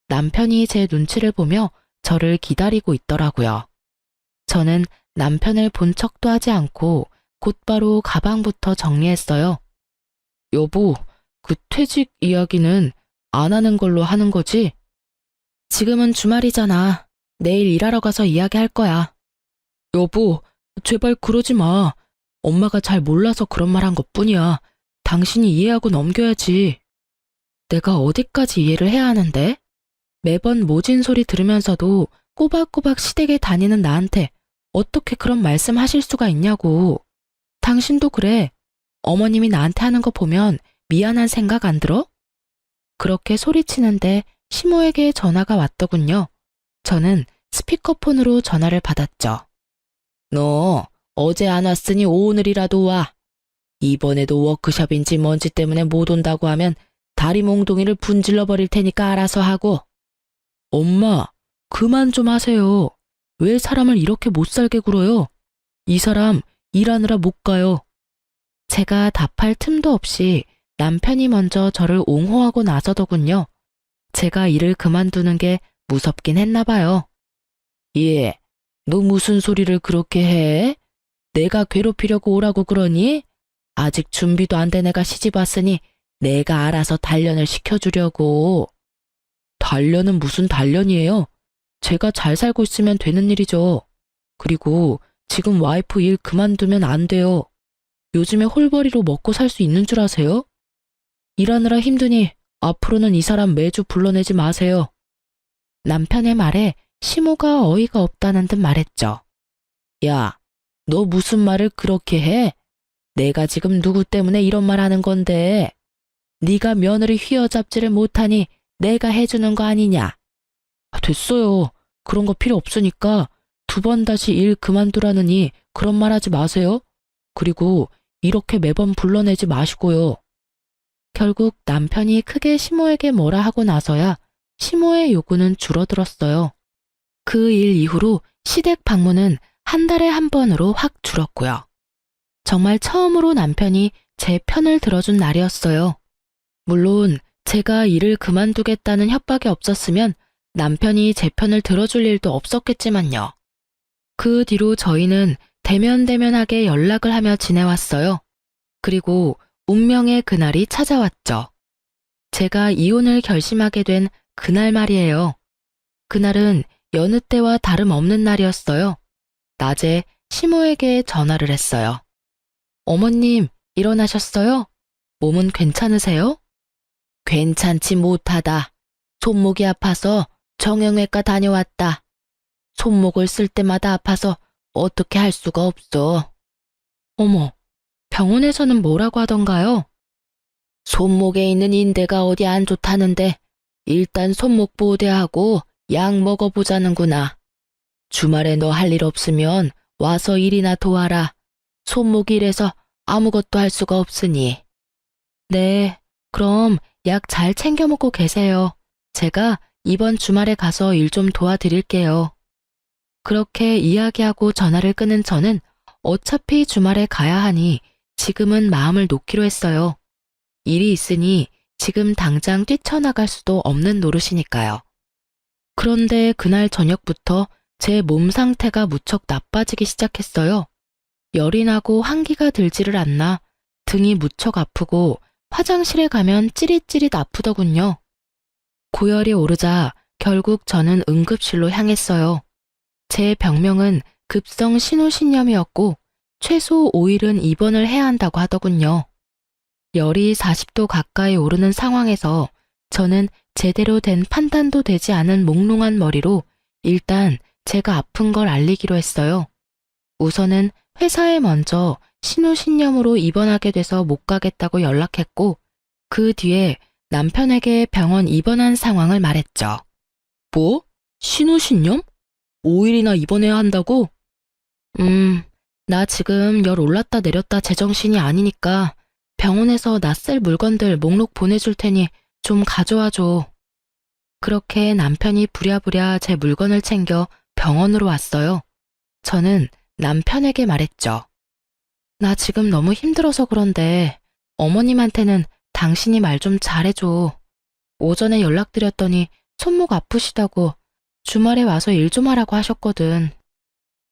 남편이 제 눈치를 보며 저를 기다리고 있더라고요. 저는 남편을 본 척도 하지 않고 곧바로 가방부터 정리했어요. 여보, 그 퇴직 이야기는 안 하는 걸로 하는 거지? 지금은 주말이잖아. 내일 일하러 가서 이야기할 거야. 여보, 제발 그러지 마. 엄마가 잘 몰라서 그런 말 한 것뿐이야. 당신이 이해하고 넘겨야지. 내가 어디까지 이해를 해야 하는데? 매번 모진 소리 들으면서도 꼬박꼬박 시댁에 다니는 나한테 어떻게 그런 말씀 하실 수가 있냐고. 당신도 그래. 어머님이 나한테 하는 거 보면 미안한 생각 안 들어? 그렇게 소리치는데 시모에게 전화가 왔더군요. 저는 스피커폰으로 전화를 받았죠. 너 어제 안 왔으니 오늘이라도 와. 이번에도 워크숍인지 뭔지 때문에 못 온다고 하면 다리 몽둥이를 분질러 버릴 테니까 알아서 하고. 엄마, 그만 좀 하세요. 왜 사람을 이렇게 못 살게 굴어요? 이 사람 일하느라 못 가요. 제가 답할 틈도 없이 남편이 먼저 저를 옹호하고 나서더군요. 제가 일을 그만두는 게 무섭긴 했나 봐요. 예, 너 무슨 소리를 그렇게 해? 내가 괴롭히려고 오라고 그러니? 아직 준비도 안 된 애가 시집 왔으니 내가 알아서 단련을 시켜주려고. 단련은 무슨 단련이에요? 제가 잘 살고 있으면 되는 일이죠. 그리고 지금 와이프 일 그만두면 안 돼요. 요즘에 홀벌이로 먹고 살 수 있는 줄 아세요? 일하느라 힘드니 앞으로는 이 사람 매주 불러내지 마세요. 남편의 말에 시모가 어이가 없다는 듯 말했죠. 야, 너 무슨 말을 그렇게 해? 내가 지금 누구 때문에 이런 말 하는 건데? 네가 며느리 휘어잡지를 못하니 내가 해주는 거 아니냐? 됐어요. 그런 거 필요 없으니까 2번 다시 일 그만두라느니 그런 말 하지 마세요. 그리고 이렇게 매번 불러내지 마시고요. 결국 남편이 크게 시모에게 뭐라 하고 나서야 시모의 요구는 줄어들었어요. 그 일 이후로 시댁 방문은 한 달에 한 번으로 확 줄었고요. 정말 처음으로 남편이 제 편을 들어준 날이었어요. 물론 제가 일을 그만두겠다는 협박이 없었으면 남편이 제 편을 들어줄 일도 없었겠지만요. 그 뒤로 저희는 대면대면하게 연락을 하며 지내왔어요. 그리고 운명의 그날이 찾아왔죠. 제가 이혼을 결심하게 된 그날 말이에요. 그날은 여느 때와 다름없는 날이었어요. 낮에 시모에게 전화를 했어요. 어머님, 일어나셨어요? 몸은 괜찮으세요? 괜찮지 못하다. 손목이 아파서 정형외과 다녀왔다. 손목을 쓸 때마다 아파서 어떻게 할 수가 없어. 어머, 병원에서는 뭐라고 하던가요? 손목에 있는 인대가 어디 안 좋다는데 일단 손목 보호대하고 약 먹어보자는구나. 주말에 너 할 일 없으면 와서 일이나 도와라. 손목이 이래서 아무것도 할 수가 없으니. 네, 그럼 약 잘 챙겨 먹고 계세요. 제가 이번 주말에 가서 일 좀 도와드릴게요. 그렇게 이야기하고 전화를 끊은 저는 어차피 주말에 가야 하니 지금은 마음을 놓기로 했어요. 일이 있으니 지금 당장 뛰쳐나갈 수도 없는 노릇이니까요. 그런데 그날 저녁부터 제 몸 상태가 무척 나빠지기 시작했어요. 열이 나고 한기가 들지를 않나 등이 무척 아프고 화장실에 가면 찌릿찌릿 아프더군요. 고열이 오르자 결국 저는 응급실로 향했어요. 제 병명은 급성 신우신염이었고 최소 5일은 입원을 해야 한다고 하더군요. 열이 40도 가까이 오르는 상황에서 저는 제대로 된 판단도 되지 않은 몽롱한 머리로 일단 제가 아픈 걸 알리기로 했어요. 우선은 회사에 먼저 신우신염으로 입원하게 돼서 못 가겠다고 연락했고 그 뒤에 남편에게 병원 입원한 상황을 말했죠. 뭐? 신우신염? 5일이나 입원해야 한다고? 나 지금 열 올랐다 내렸다 제정신이 아니니까 병원에서 나 쓸 물건들 목록 보내줄 테니 좀 가져와줘. 그렇게 남편이 부랴부랴 제 물건을 챙겨 병원으로 왔어요. 저는 남편에게 말했죠. 나 지금 너무 힘들어서 그런데 어머님한테는 당신이 말 좀 잘해줘. 오전에 연락드렸더니 손목 아프시다고 주말에 와서 일 좀 하라고 하셨거든.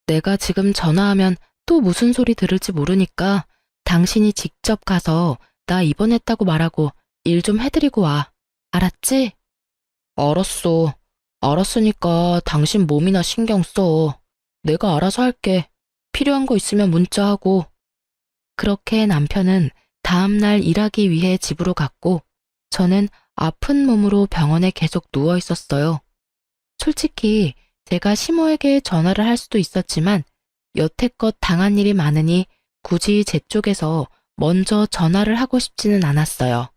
내가 지금 전화하면 또 무슨 소리 들을지 모르니까 당신이 직접 가서 나 입원했다고 말하고 일 좀 해드리고 와. 알았지? 알았어. 알았으니까 당신 몸이나 신경 써. 내가 알아서 할게. 필요한 거 있으면 문자하고. 그렇게 남편은 다음날 일하기 위해 집으로 갔고 저는 아픈 몸으로 병원에 계속 누워 있었어요. 솔직히 제가 시모에게 전화를 할 수도 있었지만 여태껏 당한 일이 많으니 굳이 제 쪽에서 먼저 전화를 하고 싶지는 않았어요.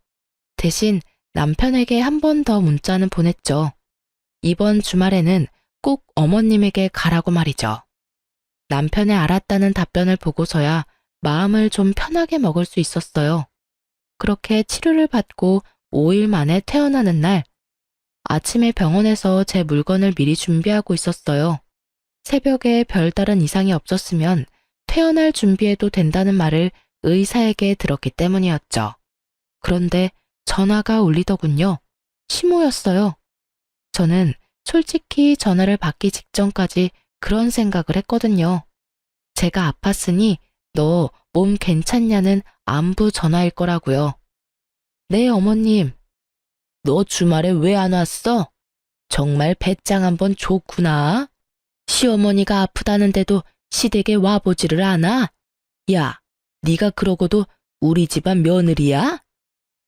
대신 남편에게 한 번 더 문자는 보냈죠. 이번 주말에는 꼭 어머님에게 가라고 말이죠. 남편의 알았다는 답변을 보고서야 마음을 좀 편하게 먹을 수 있었어요. 그렇게 치료를 받고 5일 만에 퇴원하는 날, 아침에 병원에서 제 물건을 미리 준비하고 있었어요. 새벽에 별다른 이상이 없었으면 퇴원할 준비해도 된다는 말을 의사에게 들었기 때문이었죠. 그런데 전화가 울리더군요. 시모였어요. 저는 솔직히 전화를 받기 직전까지 그런 생각을 했거든요. 제가 아팠으니 너 몸 괜찮냐는 안부 전화일 거라고요. 네, 어머님. 너 주말에 왜 안 왔어? 정말 배짱 한번 좋구나. 시어머니가 아프다는데도 시댁에 와보지를 않아? 야, 네가 그러고도 우리 집안 며느리야?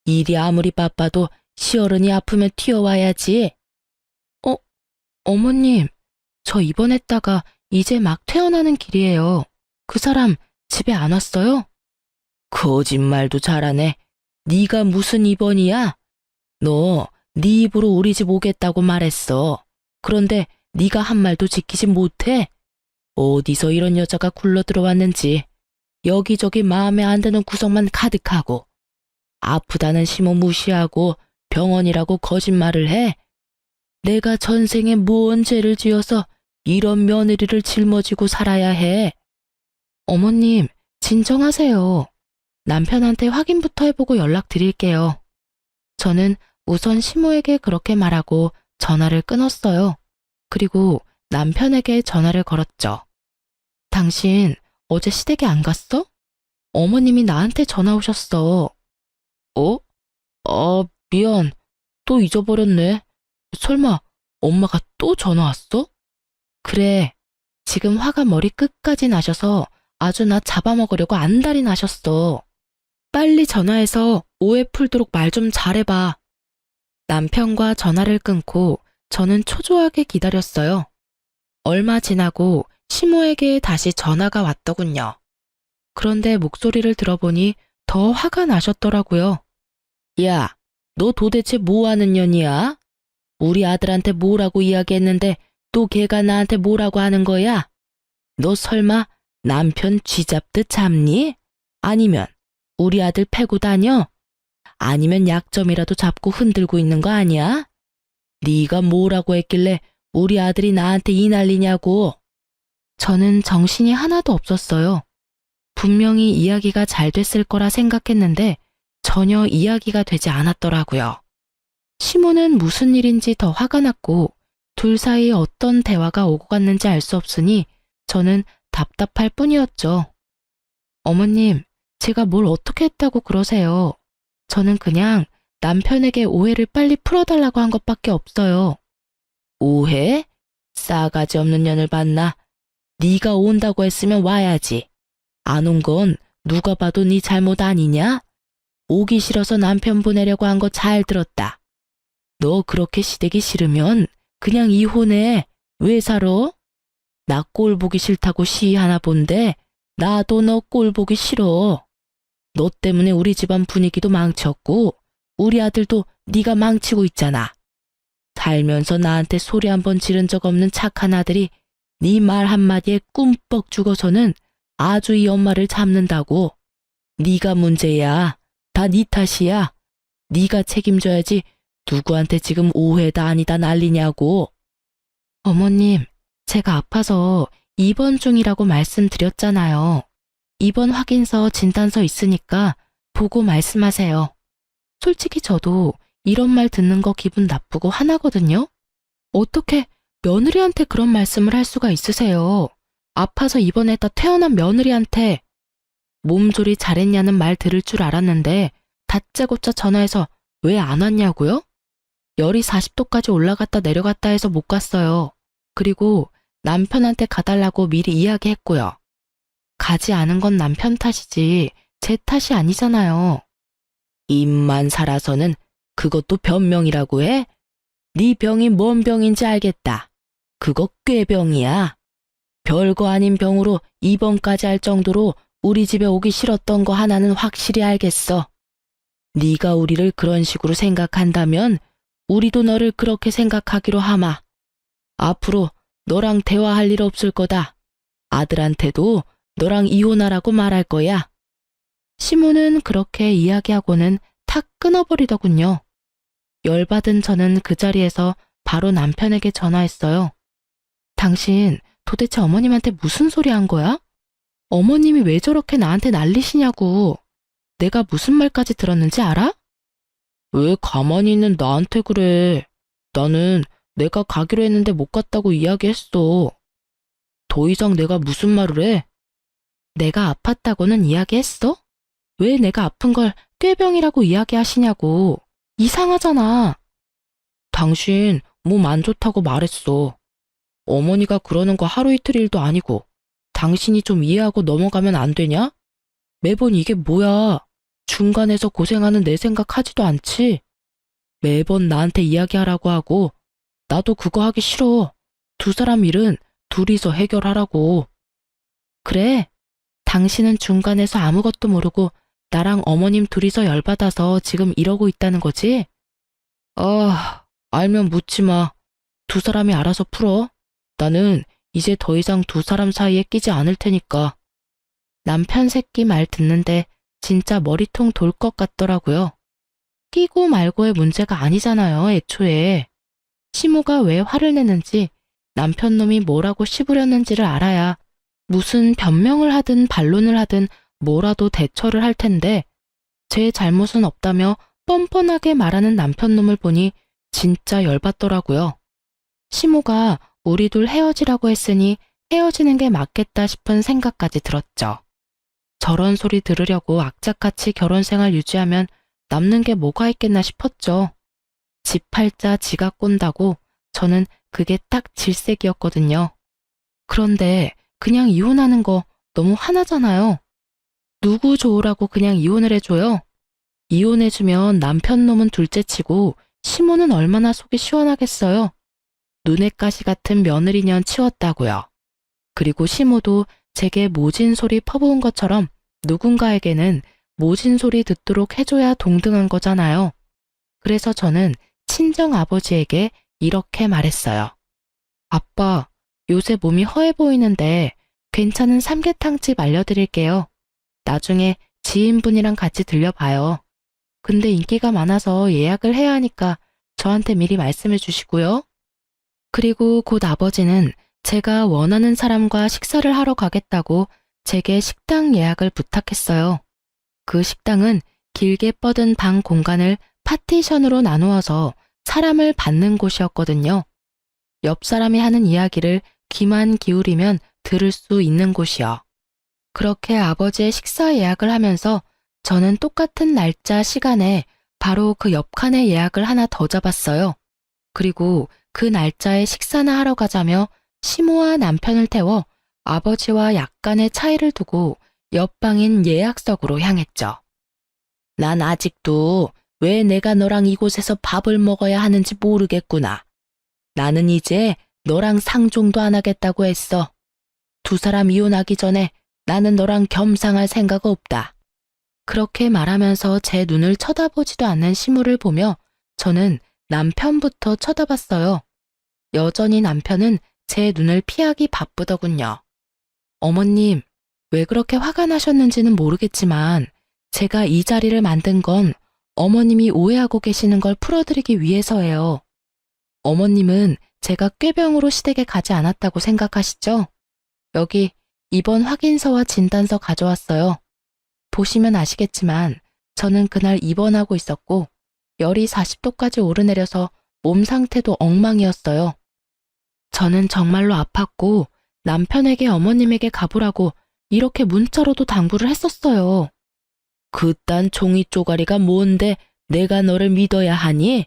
일이 아무리 바빠도 시어른이 아프면 튀어와야지. 어머님, 저 입원했다가 이제 막 퇴원하는 길이에요. 그 사람 집에 안 왔어요? 거짓말도 잘하네. 네가 무슨 입원이야? 너 네 입으로 우리 집 오겠다고 말했어. 그런데 네가 한 말도 지키지 못해? 어디서 이런 여자가 굴러 들어왔는지 여기저기 마음에 안 드는 구석만 가득하고 아프다는 심호 무시하고 병원이라고 거짓말을 해? 내가 전생에 무언 죄를 지어서 이런 며느리를 짊어지고 살아야 해? 어머님, 진정하세요. 남편한테 확인부터 해보고 연락드릴게요. 저는 우선 시모에게 그렇게 말하고 전화를 끊었어요. 그리고 남편에게 전화를 걸었죠. 당신 어제 시댁에 안 갔어? 어머님이 나한테 전화 오셨어. 어? 미안. 또 잊어버렸네. 설마 엄마가 또 전화 왔어? 그래. 지금 화가 머리 끝까지 나셔서 아주 나 잡아먹으려고 안달이 나셨어. 빨리 전화해서 오해 풀도록 말 좀 잘해봐. 남편과 전화를 끊고 저는 초조하게 기다렸어요. 얼마 지나고 시모에게 다시 전화가 왔더군요. 그런데 목소리를 들어보니 더 화가 나셨더라고요. 야, 너 도대체 뭐 하는 년이야? 우리 아들한테 뭐라고 이야기했는데 또 걔가 나한테 뭐라고 하는 거야? 너 설마 남편 쥐잡듯 잡니? 아니면 우리 아들 패고 다녀? 아니면 약점이라도 잡고 흔들고 있는 거 아니야? 네가 뭐라고 했길래 우리 아들이 나한테 이 난리냐고. 저는 정신이 하나도 없었어요. 분명히 이야기가 잘 됐을 거라 생각했는데 전혀 이야기가 되지 않았더라고요. 시모는 무슨 일인지 더 화가 났고 둘 사이에 어떤 대화가 오고 갔는지 알 수 없으니 저는 답답할 뿐이었죠. 어머님, 제가 뭘 어떻게 했다고 그러세요? 저는 그냥 남편에게 오해를 빨리 풀어달라고 한 것밖에 없어요. 오해? 싸가지 없는 년을 봤나? 네가 온다고 했으면 와야지. 안 온 건 누가 봐도 네 잘못 아니냐? 오기 싫어서 남편 보내려고 한 거 잘 들었다. 너 그렇게 시댁이 싫으면 그냥 이혼해. 왜 살아? 나 꼴 보기 싫다고 시위하나 본데 나도 너 꼴 보기 싫어. 너 때문에 우리 집안 분위기도 망쳤고 우리 아들도 네가 망치고 있잖아. 살면서 나한테 소리 한 번 지른 적 없는 착한 아들이 네 말 한마디에 꿈뻑 죽어서는 아주 이 엄마를 잡는다고. 네가 문제야. 다 네 탓이야. 네가 책임져야지 누구한테 지금 오해다 아니다 난리냐고. 어머님, 제가 아파서 입원 중이라고 말씀드렸잖아요. 입원 확인서 진단서 있으니까 보고 말씀하세요. 솔직히 저도 이런 말 듣는 거 기분 나쁘고 화나거든요. 어떻게 며느리한테 그런 말씀을 할 수가 있으세요? 아파서 입원했다 퇴원한 며느리한테. 몸조리 잘했냐는 말 들을 줄 알았는데 다짜고짜 전화해서 왜 안 왔냐고요? 열이 40도까지 올라갔다 내려갔다 해서 못 갔어요. 그리고 남편한테 가달라고 미리 이야기했고요. 가지 않은 건 남편 탓이지 제 탓이 아니잖아요. 입만 살아서는 그것도 변명이라고 해? 네 병이 뭔 병인지 알겠다. 그거 꾀병이야. 별거 아닌 병으로 입원까지 할 정도로 우리 집에 오기 싫었던 거 하나는 확실히 알겠어. 네가 우리를 그런 식으로 생각한다면 우리도 너를 그렇게 생각하기로 하마. 앞으로 너랑 대화할 일 없을 거다. 아들한테도 너랑 이혼하라고 말할 거야. 시모는 그렇게 이야기하고는 탁 끊어버리더군요. 열받은 저는 그 자리에서 바로 남편에게 전화했어요. 당신 도대체 어머님한테 무슨 소리 한 거야? 어머님이 왜 저렇게 나한테 난리시냐고. 내가 무슨 말까지 들었는지 알아? 왜 가만히 있는 나한테 그래. 나는 내가 가기로 했는데 못 갔다고 이야기했어. 더 이상 내가 무슨 말을 해? 내가 아팠다고는 이야기했어? 왜 내가 아픈 걸 꾀병이라고 이야기하시냐고. 이상하잖아. 당신 몸 안 좋다고 말했어. 어머니가 그러는 거 하루 이틀 일도 아니고 당신이 좀 이해하고 넘어가면 안 되냐? 매번 이게 뭐야. 중간에서 고생하는 내 생각하지도 않지? 매번 나한테 이야기하라고 하고 나도 그거 하기 싫어. 두 사람 일은 둘이서 해결하라고. 그래, 당신은 중간에서 아무것도 모르고 나랑 어머님 둘이서 열받아서 지금 이러고 있다는 거지? 알면 묻지 마. 두 사람이 알아서 풀어. 나는 이제 더 이상 두 사람 사이에 끼지 않을 테니까. 남편 새끼 말 듣는데 진짜 머리통 돌 것 같더라고요. 끼고 말고의 문제가 아니잖아요, 애초에. 시모가 왜 화를 내는지, 남편 놈이 뭐라고 씹으렸는지를 알아야 무슨 변명을 하든 반론을 하든 뭐라도 대처를 할 텐데, 제 잘못은 없다며 뻔뻔하게 말하는 남편 놈을 보니 진짜 열받더라고요. 시모가 우리 둘 헤어지라고 했으니 헤어지는 게 맞겠다 싶은 생각까지 들었죠. 저런 소리 들으려고 악착같이 결혼 생활 유지하면 남는 게 뭐가 있겠나 싶었죠. 집 팔자 지가 꼰다고 저는 그게 딱 질색이었거든요. 그런데 그냥 이혼하는 거 너무 화나잖아요. 누구 좋으라고 그냥 이혼을 해줘요? 이혼해주면 남편 놈은 둘째치고 시모는 얼마나 속이 시원하겠어요. 눈에 가시 같은 며느리년 치웠다고요. 그리고 시모도 제게 모진 소리 퍼부은 것처럼 누군가에게는 모진 소리 듣도록 해줘야 동등한 거잖아요. 그래서 저는 친정 아버지에게 이렇게 말했어요. 아빠, 요새 몸이 허해 보이는데 괜찮은 삼계탕집 알려드릴게요. 나중에 지인분이랑 같이 들려봐요. 근데 인기가 많아서 예약을 해야 하니까 저한테 미리 말씀해 주시고요. 그리고 곧 아버지는 제가 원하는 사람과 식사를 하러 가겠다고 제게 식당 예약을 부탁했어요. 그 식당은 길게 뻗은 방 공간을 파티션으로 나누어서 사람을 받는 곳이었거든요. 옆 사람이 하는 이야기를 귀만 기울이면 들을 수 있는 곳이요. 그렇게 아버지의 식사 예약을 하면서 저는 똑같은 날짜 시간에 바로 그 옆칸에 예약을 하나 더 잡았어요. 그리고 그 날짜에 식사나 하러 가자며 시모와 남편을 태워 아버지와 약간의 차이를 두고 옆방인 예약석으로 향했죠. 난 아직도 왜 내가 너랑 이곳에서 밥을 먹어야 하는지 모르겠구나. 나는 이제 너랑 상종도 안 하겠다고 했어. 두 사람 이혼하기 전에 나는 너랑 겸상할 생각 없다. 그렇게 말하면서 제 눈을 쳐다보지도 않는 시무를 보며 저는 남편부터 쳐다봤어요. 여전히 남편은 제 눈을 피하기 바쁘더군요. 어머님, 왜 그렇게 화가 나셨는지는 모르겠지만 제가 이 자리를 만든 건 어머님이 오해하고 계시는 걸 풀어드리기 위해서예요. 어머님은 제가 꾀병으로 시댁에 가지 않았다고 생각하시죠? 여기 입원 확인서와 진단서 가져왔어요. 보시면 아시겠지만 저는 그날 입원하고 있었고 열이 40도까지 오르내려서 몸 상태도 엉망이었어요. 저는 정말로 아팠고 남편에게 어머님에게 가보라고 이렇게 문자로도 당부를 했었어요. 그딴 종이 쪼가리가 뭔데 내가 너를 믿어야 하니?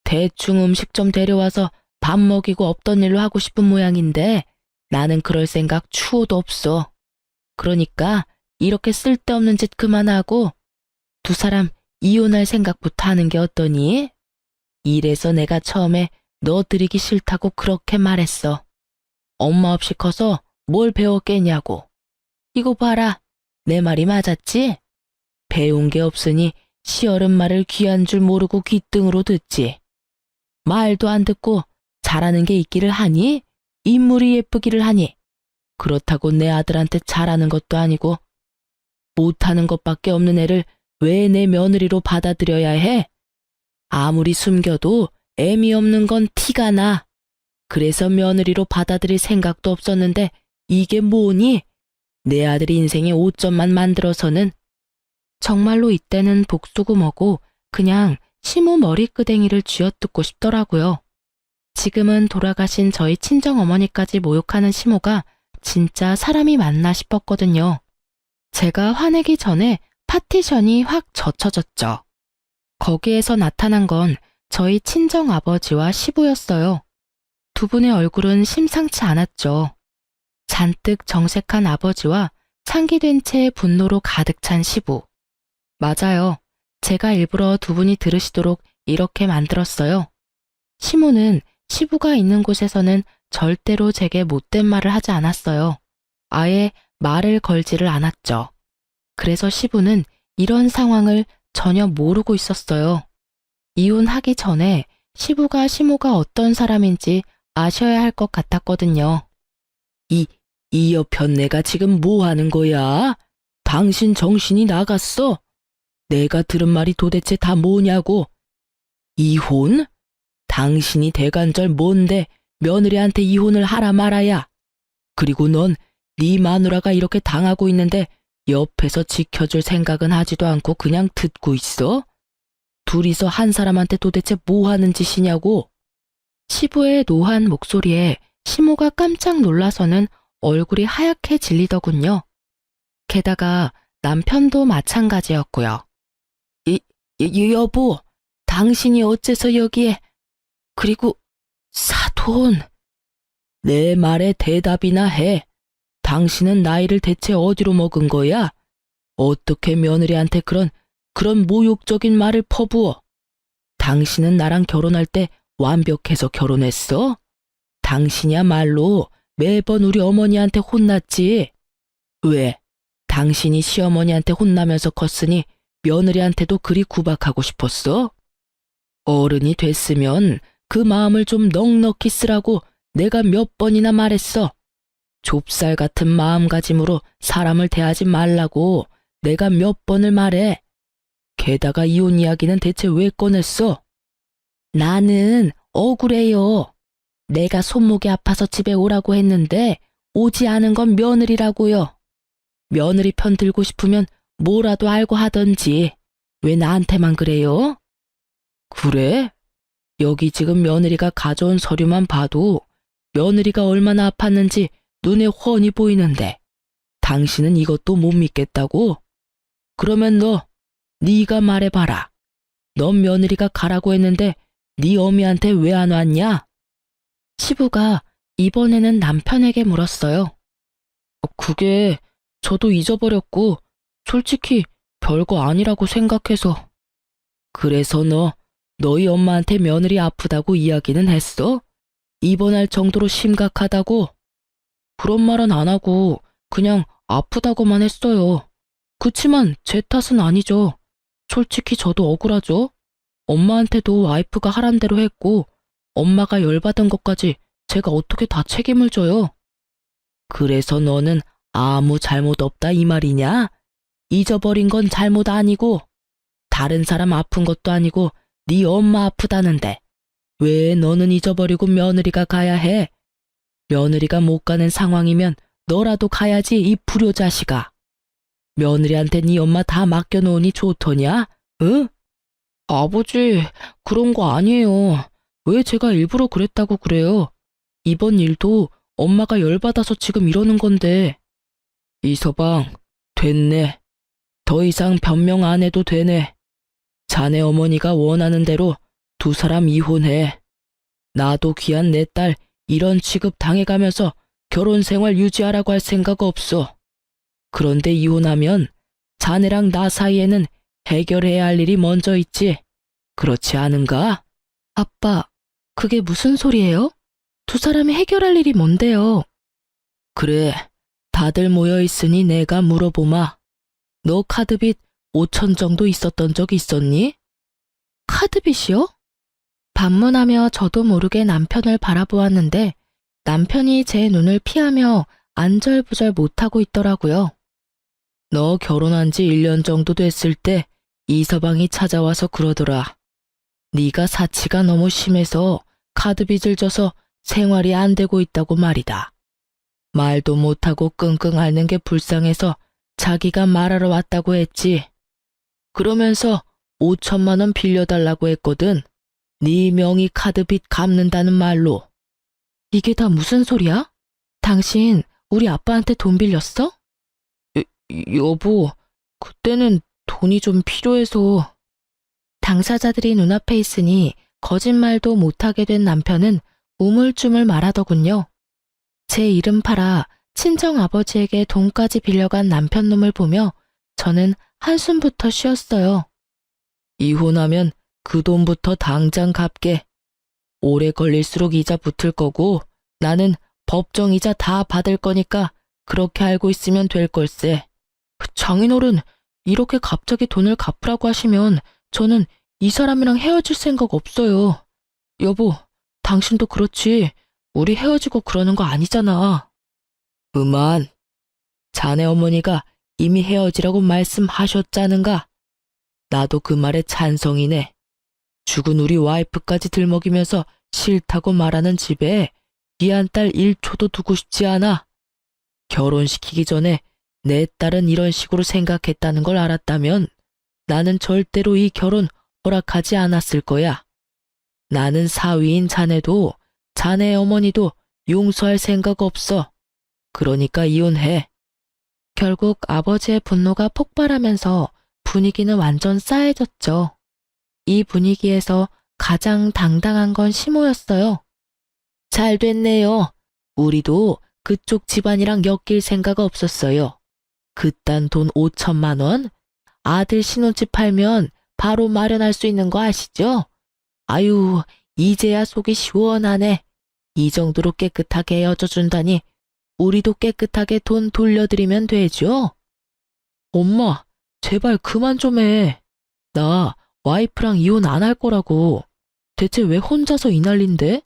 대충 음식 좀 데려와서 밥 먹이고 없던 일로 하고 싶은 모양인데 나는 그럴 생각 추호도 없어. 그러니까 이렇게 쓸데없는 짓 그만하고 두 사람 이혼할 생각부터 하는 게 어떠니? 이래서 내가 처음에 너 들이기 싫다고 그렇게 말했어. 엄마 없이 커서 뭘 배웠겠냐고. 이거 봐라. 내 말이 맞았지? 배운 게 없으니 시어른 말을 귀한 줄 모르고 귓등으로 듣지. 말도 안 듣고 잘하는 게 있기를 하니? 인물이 예쁘기를 하니? 그렇다고 내 아들한테 잘하는 것도 아니고 못하는 것밖에 없는 애를 왜 내 며느리로 받아들여야 해? 아무리 숨겨도 애미 없는 건 티가 나. 그래서 며느리로 받아들일 생각도 없었는데 이게 뭐니? 내 아들 인생에 오점만 만들어서는. 정말로 이때는 복수구머고 그냥 시모 머리끄댕이를 쥐어뜯고 싶더라고요. 지금은 돌아가신 저희 친정어머니까지 모욕하는 시모가 진짜 사람이 맞나 싶었거든요. 제가 화내기 전에 파티션이 확 젖혀졌죠. 거기에서 나타난 건 저희 친정아버지와 시부였어요. 두 분의 얼굴은 심상치 않았죠. 잔뜩 정색한 아버지와 상기된 채 분노로 가득 찬 시부. 맞아요. 제가 일부러 두 분이 들으시도록 이렇게 만들었어요. 시모는 시부가 있는 곳에서는 절대로 제게 못된 말을 하지 않았어요. 아예 말을 걸지를 않았죠. 그래서 시부는 이런 상황을 전혀 모르고 있었어요. 이혼하기 전에 시부가 시모가 어떤 사람인지 아셔야 할 것 같았거든요. 이 여편 내가 지금 뭐 하는 거야? 당신 정신이 나갔어? 내가 들은 말이 도대체 다 뭐냐고? 이혼? 당신이 대간절 뭔데 며느리한테 이혼을 하라 말아야. 그리고 넌 네 마누라가 이렇게 당하고 있는데 옆에서 지켜줄 생각은 하지도 않고 그냥 듣고 있어? 둘이서 한 사람한테 도대체 뭐 하는 짓이냐고? 시부의 노한 목소리에 시모가 깜짝 놀라서는 얼굴이 하얗게 질리더군요. 게다가 남편도 마찬가지였고요. 여보, 당신이 어째서 여기에? 그리고 사돈. 내 말에 대답이나 해. 당신은 나이를 대체 어디로 먹은 거야? 어떻게 며느리한테 그런 모욕적인 말을 퍼부어? 당신은 나랑 결혼할 때 완벽해서 결혼했어? 당신이야말로 매번 우리 어머니한테 혼났지. 왜? 당신이 시어머니한테 혼나면서 컸으니 며느리한테도 그리 구박하고 싶었어? 어른이 됐으면 그 마음을 좀 넉넉히 쓰라고 내가 몇 번이나 말했어. 좁쌀 같은 마음가짐으로 사람을 대하지 말라고 내가 몇 번을 말해. 게다가 이혼 이야기는 대체 왜 꺼냈어? 나는 억울해요. 내가 손목이 아파서 집에 오라고 했는데 오지 않은 건 며느리라고요. 며느리 편 들고 싶으면 뭐라도 알고 하던지 왜 나한테만 그래요? 그래? 여기 지금 며느리가 가져온 서류만 봐도 며느리가 얼마나 아팠는지 눈에 훤히 보이는데 당신은 이것도 못 믿겠다고? 그러면 네가 말해봐라. 넌 며느리가 가라고 했는데 네 어미한테 왜 안 왔냐? 시부가 이번에는 남편에게 물었어요. 그게 저도 잊어버렸고 솔직히 별거 아니라고 생각해서. 그래서 너희 엄마한테 며느리 아프다고 이야기는 했어? 입원할 정도로 심각하다고? 그런 말은 안 하고 그냥 아프다고만 했어요. 그치만 제 탓은 아니죠. 솔직히 저도 억울하죠. 엄마한테도 와이프가 하란 대로 했고 엄마가 열받은 것까지 제가 어떻게 다 책임을 져요? 그래서 너는 아무 잘못 없다 이 말이냐? 잊어버린 건 잘못 아니고 다른 사람 아픈 것도 아니고 네 엄마 아프다는데 왜 너는 잊어버리고 며느리가 가야 해? 며느리가 못 가는 상황이면 너라도 가야지 이 불효자식아. 며느리한테 네 엄마 다 맡겨놓으니 좋더냐? 응? 아버지, 그런 거 아니에요. 왜 제가 일부러 그랬다고 그래요? 이번 일도 엄마가 열받아서 지금 이러는 건데. 이서방, 됐네. 더 이상 변명 안 해도 되네. 자네 어머니가 원하는 대로 두 사람 이혼해. 나도 귀한 내 딸 이런 취급 당해가면서 결혼 생활 유지하라고 할 생각 없어. 그런데 이혼하면 자네랑 나 사이에는 해결해야 할 일이 먼저 있지. 그렇지 않은가? 아빠, 그게 무슨 소리예요? 두 사람이 해결할 일이 뭔데요? 그래, 다들 모여 있으니 내가 물어보마. 너 카드빚 5천 정도 있었던 적 있었니? 카드빚이요? 반문하며 저도 모르게 남편을 바라보았는데 남편이 제 눈을 피하며 안절부절 못하고 있더라고요. 너 결혼한 지 1년 정도 됐을 때 이서방이 찾아와서 그러더라. 네가 사치가 너무 심해서 카드빚을 져서 생활이 안 되고 있다고 말이다. 말도 못하고 끙끙 앓는 게 불쌍해서 자기가 말하러 왔다고 했지. 그러면서 5천만 원 빌려달라고 했거든. 네 명의 카드빚 갚는다는 말로. 이게 다 무슨 소리야? 당신 우리 아빠한테 돈 빌렸어? 여보, 그때는 돈이 좀 필요해서. 당사자들이 눈앞에 있으니 거짓말도 못하게 된 남편은 우물쭈물 말하더군요. 제 이름 팔아 친정아버지에게 돈까지 빌려간 남편 놈을 보며 저는 한숨부터 쉬었어요. 이혼하면 그 돈부터 당장 갚게. 오래 걸릴수록 이자 붙을 거고 나는 법정 이자 다 받을 거니까 그렇게 알고 있으면 될 걸세. 장인어른, 이렇게 갑자기 돈을 갚으라고 하시면 저는 이 사람이랑 헤어질 생각 없어요. 여보, 당신도 그렇지. 우리 헤어지고 그러는 거 아니잖아. 그만. 자네 어머니가 이미 헤어지라고 말씀하셨자는가? 나도 그 말에 찬성이네. 죽은 우리 와이프까지 들먹이면서 싫다고 말하는 집에 미안 딸 1초도 두고 싶지 않아. 결혼시키기 전에 내 딸은 이런 식으로 생각했다는 걸 알았다면 나는 절대로 이 결혼 허락하지 않았을 거야. 나는 사위인 자네도 자네 어머니도 용서할 생각 없어. 그러니까 이혼해. 결국 아버지의 분노가 폭발하면서 분위기는 완전 싸해졌죠. 이 분위기에서 가장 당당한 건 시모였어요. 잘 됐네요. 우리도 그쪽 집안이랑 엮일 생각 없었어요. 그딴 돈 5천만 원? 아들 신혼집 팔면 바로 마련할 수 있는 거 아시죠? 아유, 이제야 속이 시원하네. 이 정도로 깨끗하게 헤어져 준다니 우리도 깨끗하게 돈 돌려드리면 되죠? 엄마, 제발 그만 좀 해. 나 와이프랑 이혼 안 할 거라고. 대체 왜 혼자서 이 난린데?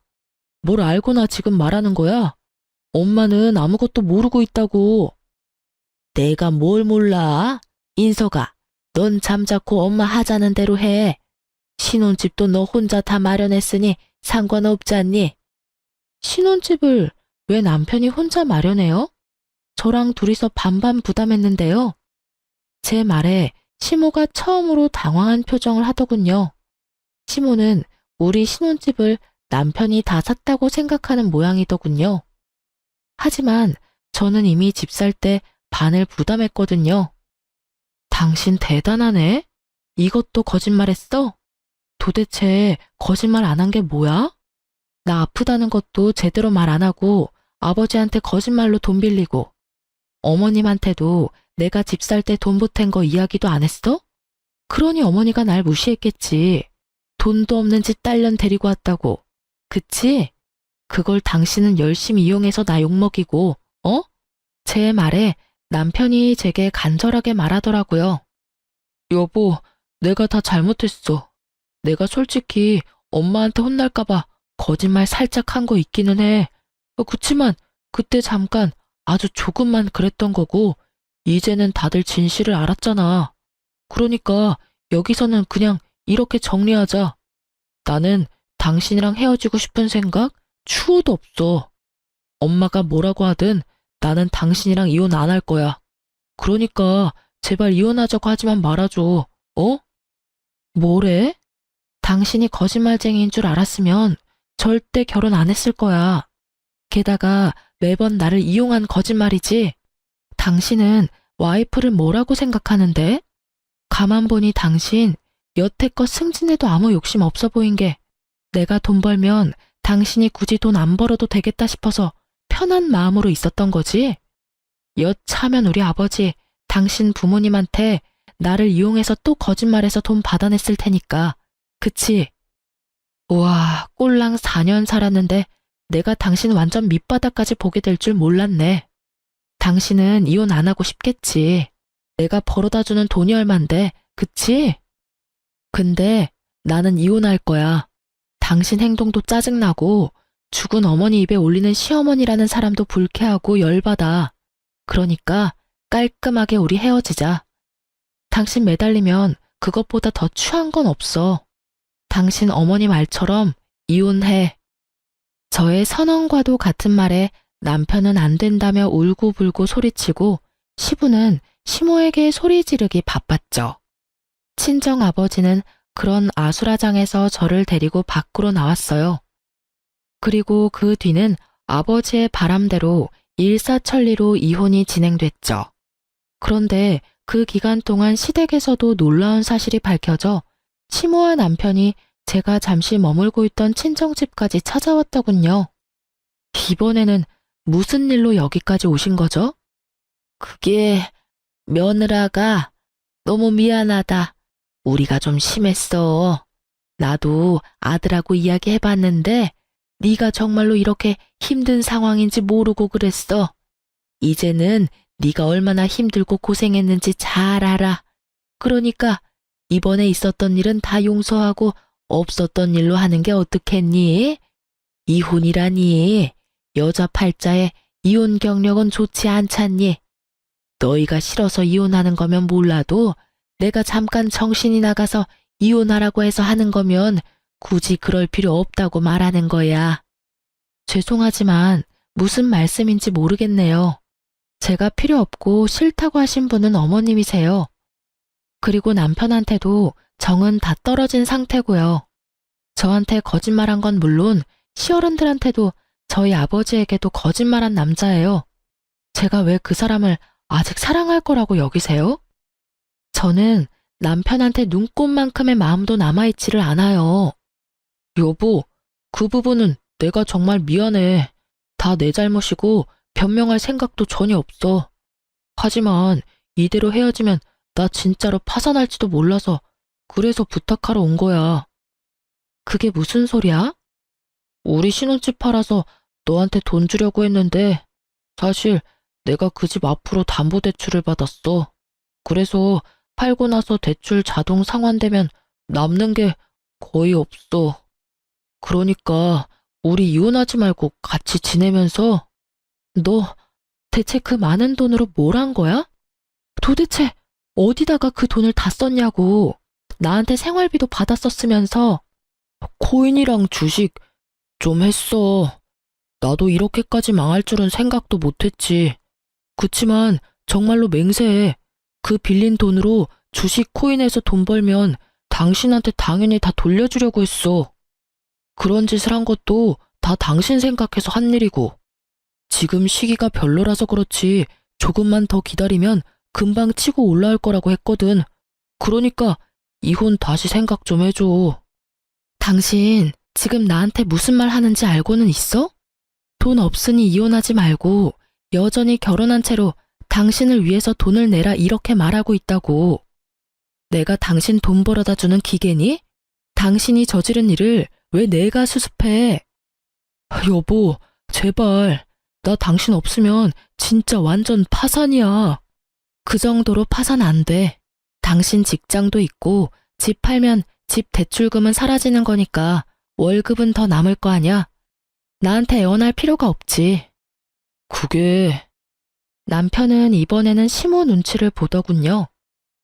뭘 알고나 지금 말하는 거야? 엄마는 아무것도 모르고 있다고. 내가 뭘 몰라? 인서가, 넌 잠자코 엄마 하자는 대로 해. 신혼집도 너 혼자 다 마련했으니 상관없지 않니? 신혼집을 왜 남편이 혼자 마련해요? 저랑 둘이서 반반 부담했는데요. 제 말에 시모가 처음으로 당황한 표정을 하더군요. 시모는 우리 신혼집을 남편이 다 샀다고 생각하는 모양이더군요. 하지만 저는 이미 집 살 때 반을 부담했거든요. 당신 대단하네? 이것도 거짓말했어? 도대체 거짓말 안 한 게 뭐야? 나 아프다는 것도 제대로 말 안 하고 아버지한테 거짓말로 돈 빌리고 어머님한테도 내가 집 살 때 돈 보탠 거 이야기도 안 했어? 그러니 어머니가 날 무시했겠지. 돈도 없는 집 딸년 데리고 왔다고. 그치? 그걸 당신은 열심히 이용해서 나 욕먹이고, 어? 제 말에 남편이 제게 간절하게 말하더라고요. 여보, 내가 다 잘못했어. 내가 솔직히 엄마한테 혼날까봐 거짓말 살짝 한 거 있기는 해. 그치만 그때 잠깐 아주 조금만 그랬던 거고 이제는 다들 진실을 알았잖아. 그러니까 여기서는 그냥 이렇게 정리하자. 나는 당신이랑 헤어지고 싶은 생각 추호도 없어. 엄마가 뭐라고 하든 나는 당신이랑 이혼 안 할 거야. 그러니까 제발 이혼하자고 하지만 말아줘. 어? 뭐래? 당신이 거짓말쟁이인 줄 알았으면 절대 결혼 안 했을 거야. 게다가 매번 나를 이용한 거짓말이지. 당신은 와이프를 뭐라고 생각하는데? 가만 보니 당신 여태껏 승진해도 아무 욕심 없어 보인 게 내가 돈 벌면 당신이 굳이 돈 안 벌어도 되겠다 싶어서 편한 마음으로 있었던 거지? 여차하면 우리 아버지, 당신 부모님한테 나를 이용해서 또 거짓말해서 돈 받아냈을 테니까. 그치? 우와, 꼴랑 4년 살았는데 내가 당신 완전 밑바닥까지 보게 될 줄 몰랐네. 당신은 이혼 안 하고 싶겠지. 내가 벌어다 주는 돈이 얼만데, 그치? 근데 나는 이혼할 거야. 당신 행동도 짜증나고 죽은 어머니 입에 올리는 시어머니라는 사람도 불쾌하고 열받아. 그러니까 깔끔하게 우리 헤어지자. 당신 매달리면 그것보다 더 추한 건 없어. 당신 어머니 말처럼 이혼해. 저의 선언과도 같은 말에 남편은 안 된다며 울고불고 소리치고 시부는 시모에게 소리 지르기 바빴죠. 친정 아버지는 그런 아수라장에서 저를 데리고 밖으로 나왔어요. 그리고 그 뒤는 아버지의 바람대로 일사천리로 이혼이 진행됐죠. 그런데 그 기간 동안 시댁에서도 놀라운 사실이 밝혀져 시모와 남편이 제가 잠시 머물고 있던 친정집까지 찾아왔더군요. 이번에는 무슨 일로 여기까지 오신 거죠? 그게 며느라가 너무 미안하다. 우리가 좀 심했어. 나도 아들하고 이야기해봤는데 네가 정말로 이렇게 힘든 상황인지 모르고 그랬어. 이제는 네가 얼마나 힘들고 고생했는지 잘 알아. 그러니까 이번에 있었던 일은 다 용서하고 없었던 일로 하는 게 어떻겠니? 이혼이라니. 여자 팔자에 이혼 경력은 좋지 않잖니. 너희가 싫어서 이혼하는 거면 몰라도 내가 잠깐 정신이 나가서 이혼하라고 해서 하는 거면 굳이 그럴 필요 없다고 말하는 거야. 죄송하지만 무슨 말씀인지 모르겠네요. 제가 필요 없고 싫다고 하신 분은 어머님이세요. 그리고 남편한테도 정은 다 떨어진 상태고요. 저한테 거짓말한 건 물론 시어른들한테도 저희 아버지에게도 거짓말한 남자예요. 제가 왜 그 사람을 아직 사랑할 거라고 여기세요? 저는 남편한테 눈꽃만큼의 마음도 남아있지를 않아요. 여보, 그 부분은 내가 정말 미안해. 다 내 잘못이고 변명할 생각도 전혀 없어. 하지만 이대로 헤어지면 나 진짜로 파산할지도 몰라서 그래서 부탁하러 온 거야. 그게 무슨 소리야? 우리 신혼집 팔아서 너한테 돈 주려고 했는데 사실 내가 그 집 앞으로 담보대출을 받았어. 그래서 팔고 나서 대출 자동 상환되면 남는 게 거의 없어. 그러니까 우리 이혼하지 말고 같이 지내면서 너 대체 그 많은 돈으로 뭘 한 거야? 도대체 어디다가 그 돈을 다 썼냐고. 나한테 생활비도 받았었으면서. 코인이랑 주식 좀 했어. 나도 이렇게까지 망할 줄은 생각도 못했지. 그치만 정말로 맹세해. 그 빌린 돈으로 주식 코인에서 돈 벌면 당신한테 당연히 다 돌려주려고 했어. 그런 짓을 한 것도 다 당신 생각해서 한 일이고. 지금 시기가 별로라서 그렇지 조금만 더 기다리면 금방 치고 올라올 거라고 했거든. 그러니까 이혼 다시 생각 좀 해줘. 당신 지금 나한테 무슨 말 하는지 알고는 있어? 돈 없으니 이혼하지 말고 여전히 결혼한 채로 당신을 위해서 돈을 내라 이렇게 말하고 있다고. 내가 당신 돈 벌어다 주는 기계니? 당신이 저지른 일을 왜 내가 수습해? 여보, 제발. 나 당신 없으면 진짜 완전 파산이야. 그 정도로 파산 안 돼. 당신 직장도 있고 집 팔면 집 대출금은 사라지는 거니까 월급은 더 남을 거 아냐? 나한테 애원할 필요가 없지. 그게... 남편은 이번에는 시모 눈치를 보더군요.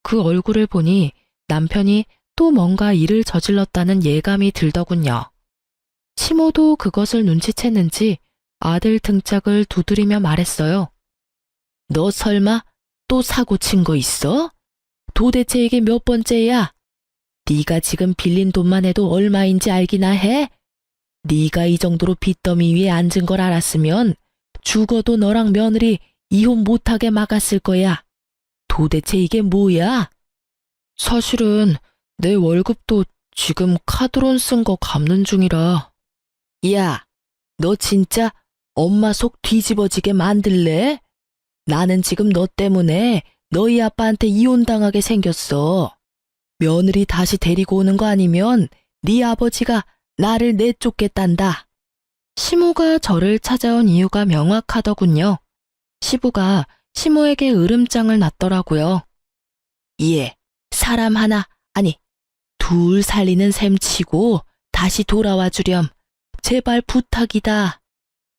그 얼굴을 보니 남편이 또 뭔가 일을 저질렀다는 예감이 들더군요. 시모도 그것을 눈치챘는지 아들 등짝을 두드리며 말했어요. 너 설마 또 사고 친 거 있어? 도대체 이게 몇 번째야? 네가 지금 빌린 돈만 해도 얼마인지 알기나 해? 네가 이 정도로 빚더미 위에 앉은 걸 알았으면 죽어도 너랑 며느리 이혼 못하게 막았을 거야. 도대체 이게 뭐야? 사실은 내 월급도 지금 카드론 쓴 거 갚는 중이라. 야, 너 진짜 엄마 속 뒤집어지게 만들래? 나는 지금 너 때문에 너희 아빠한테 이혼당하게 생겼어. 며느리 다시 데리고 오는 거 아니면 네 아버지가 나를 내쫓겠단다. 시모가 저를 찾아온 이유가 명확하더군요. 시부가 시모에게 으름장을 놨더라고요. 예, 사람 하나, 아니, 둘 살리는 셈 치고 다시 돌아와 주렴. 제발 부탁이다.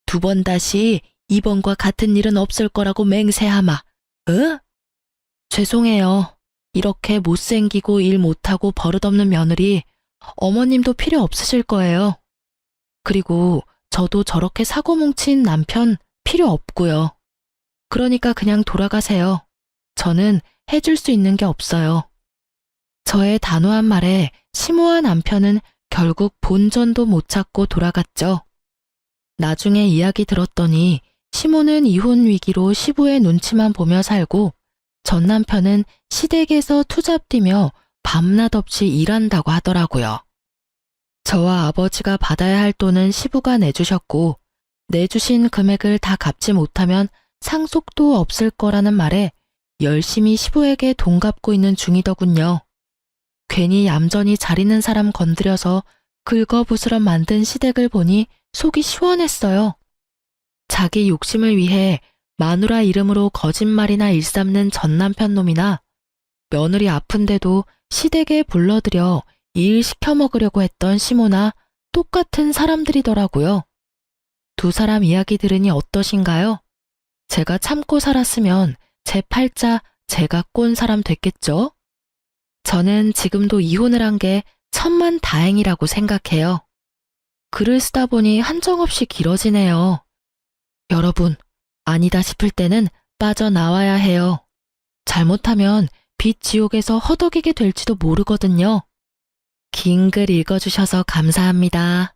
두 번 다시 이번과 같은 일은 없을 거라고 맹세하마. 어? 죄송해요. 이렇게 못생기고 일 못하고 버릇없는 며느리 어머님도 필요 없으실 거예요. 그리고 저도 저렇게 사고 뭉친 남편 필요 없고요. 그러니까 그냥 돌아가세요. 저는 해줄 수 있는 게 없어요. 저의 단호한 말에 시모와 남편은 결국 본전도 못 찾고 돌아갔죠. 나중에 이야기 들었더니 시모는 이혼 위기로 시부의 눈치만 보며 살고 전 남편은 시댁에서 투잡 뛰며 밤낮 없이 일한다고 하더라고요. 저와 아버지가 받아야 할 돈은 시부가 내주셨고 내주신 금액을 다 갚지 못하면 상속도 없을 거라는 말에 열심히 시부에게 돈 갚고 있는 중이더군요. 괜히 얌전히 잘 있는 사람 건드려서 긁어부스럼 만든 시댁을 보니 속이 시원했어요. 자기 욕심을 위해 마누라 이름으로 거짓말이나 일삼는 전 남편 놈이나 며느리 아픈데도 시댁에 불러들여 일 시켜 먹으려고 했던 시모나 똑같은 사람들이더라고요. 두 사람 이야기 들으니 어떠신가요? 제가 참고 살았으면 제 팔자 제가 꼰 사람 됐겠죠? 저는 지금도 이혼을 한 게 천만 다행이라고 생각해요. 글을 쓰다 보니 한정없이 길어지네요. 여러분, 아니다 싶을 때는 빠져나와야 해요. 잘못하면 빚 지옥에서 허덕이게 될지도 모르거든요. 긴 글 읽어주셔서 감사합니다.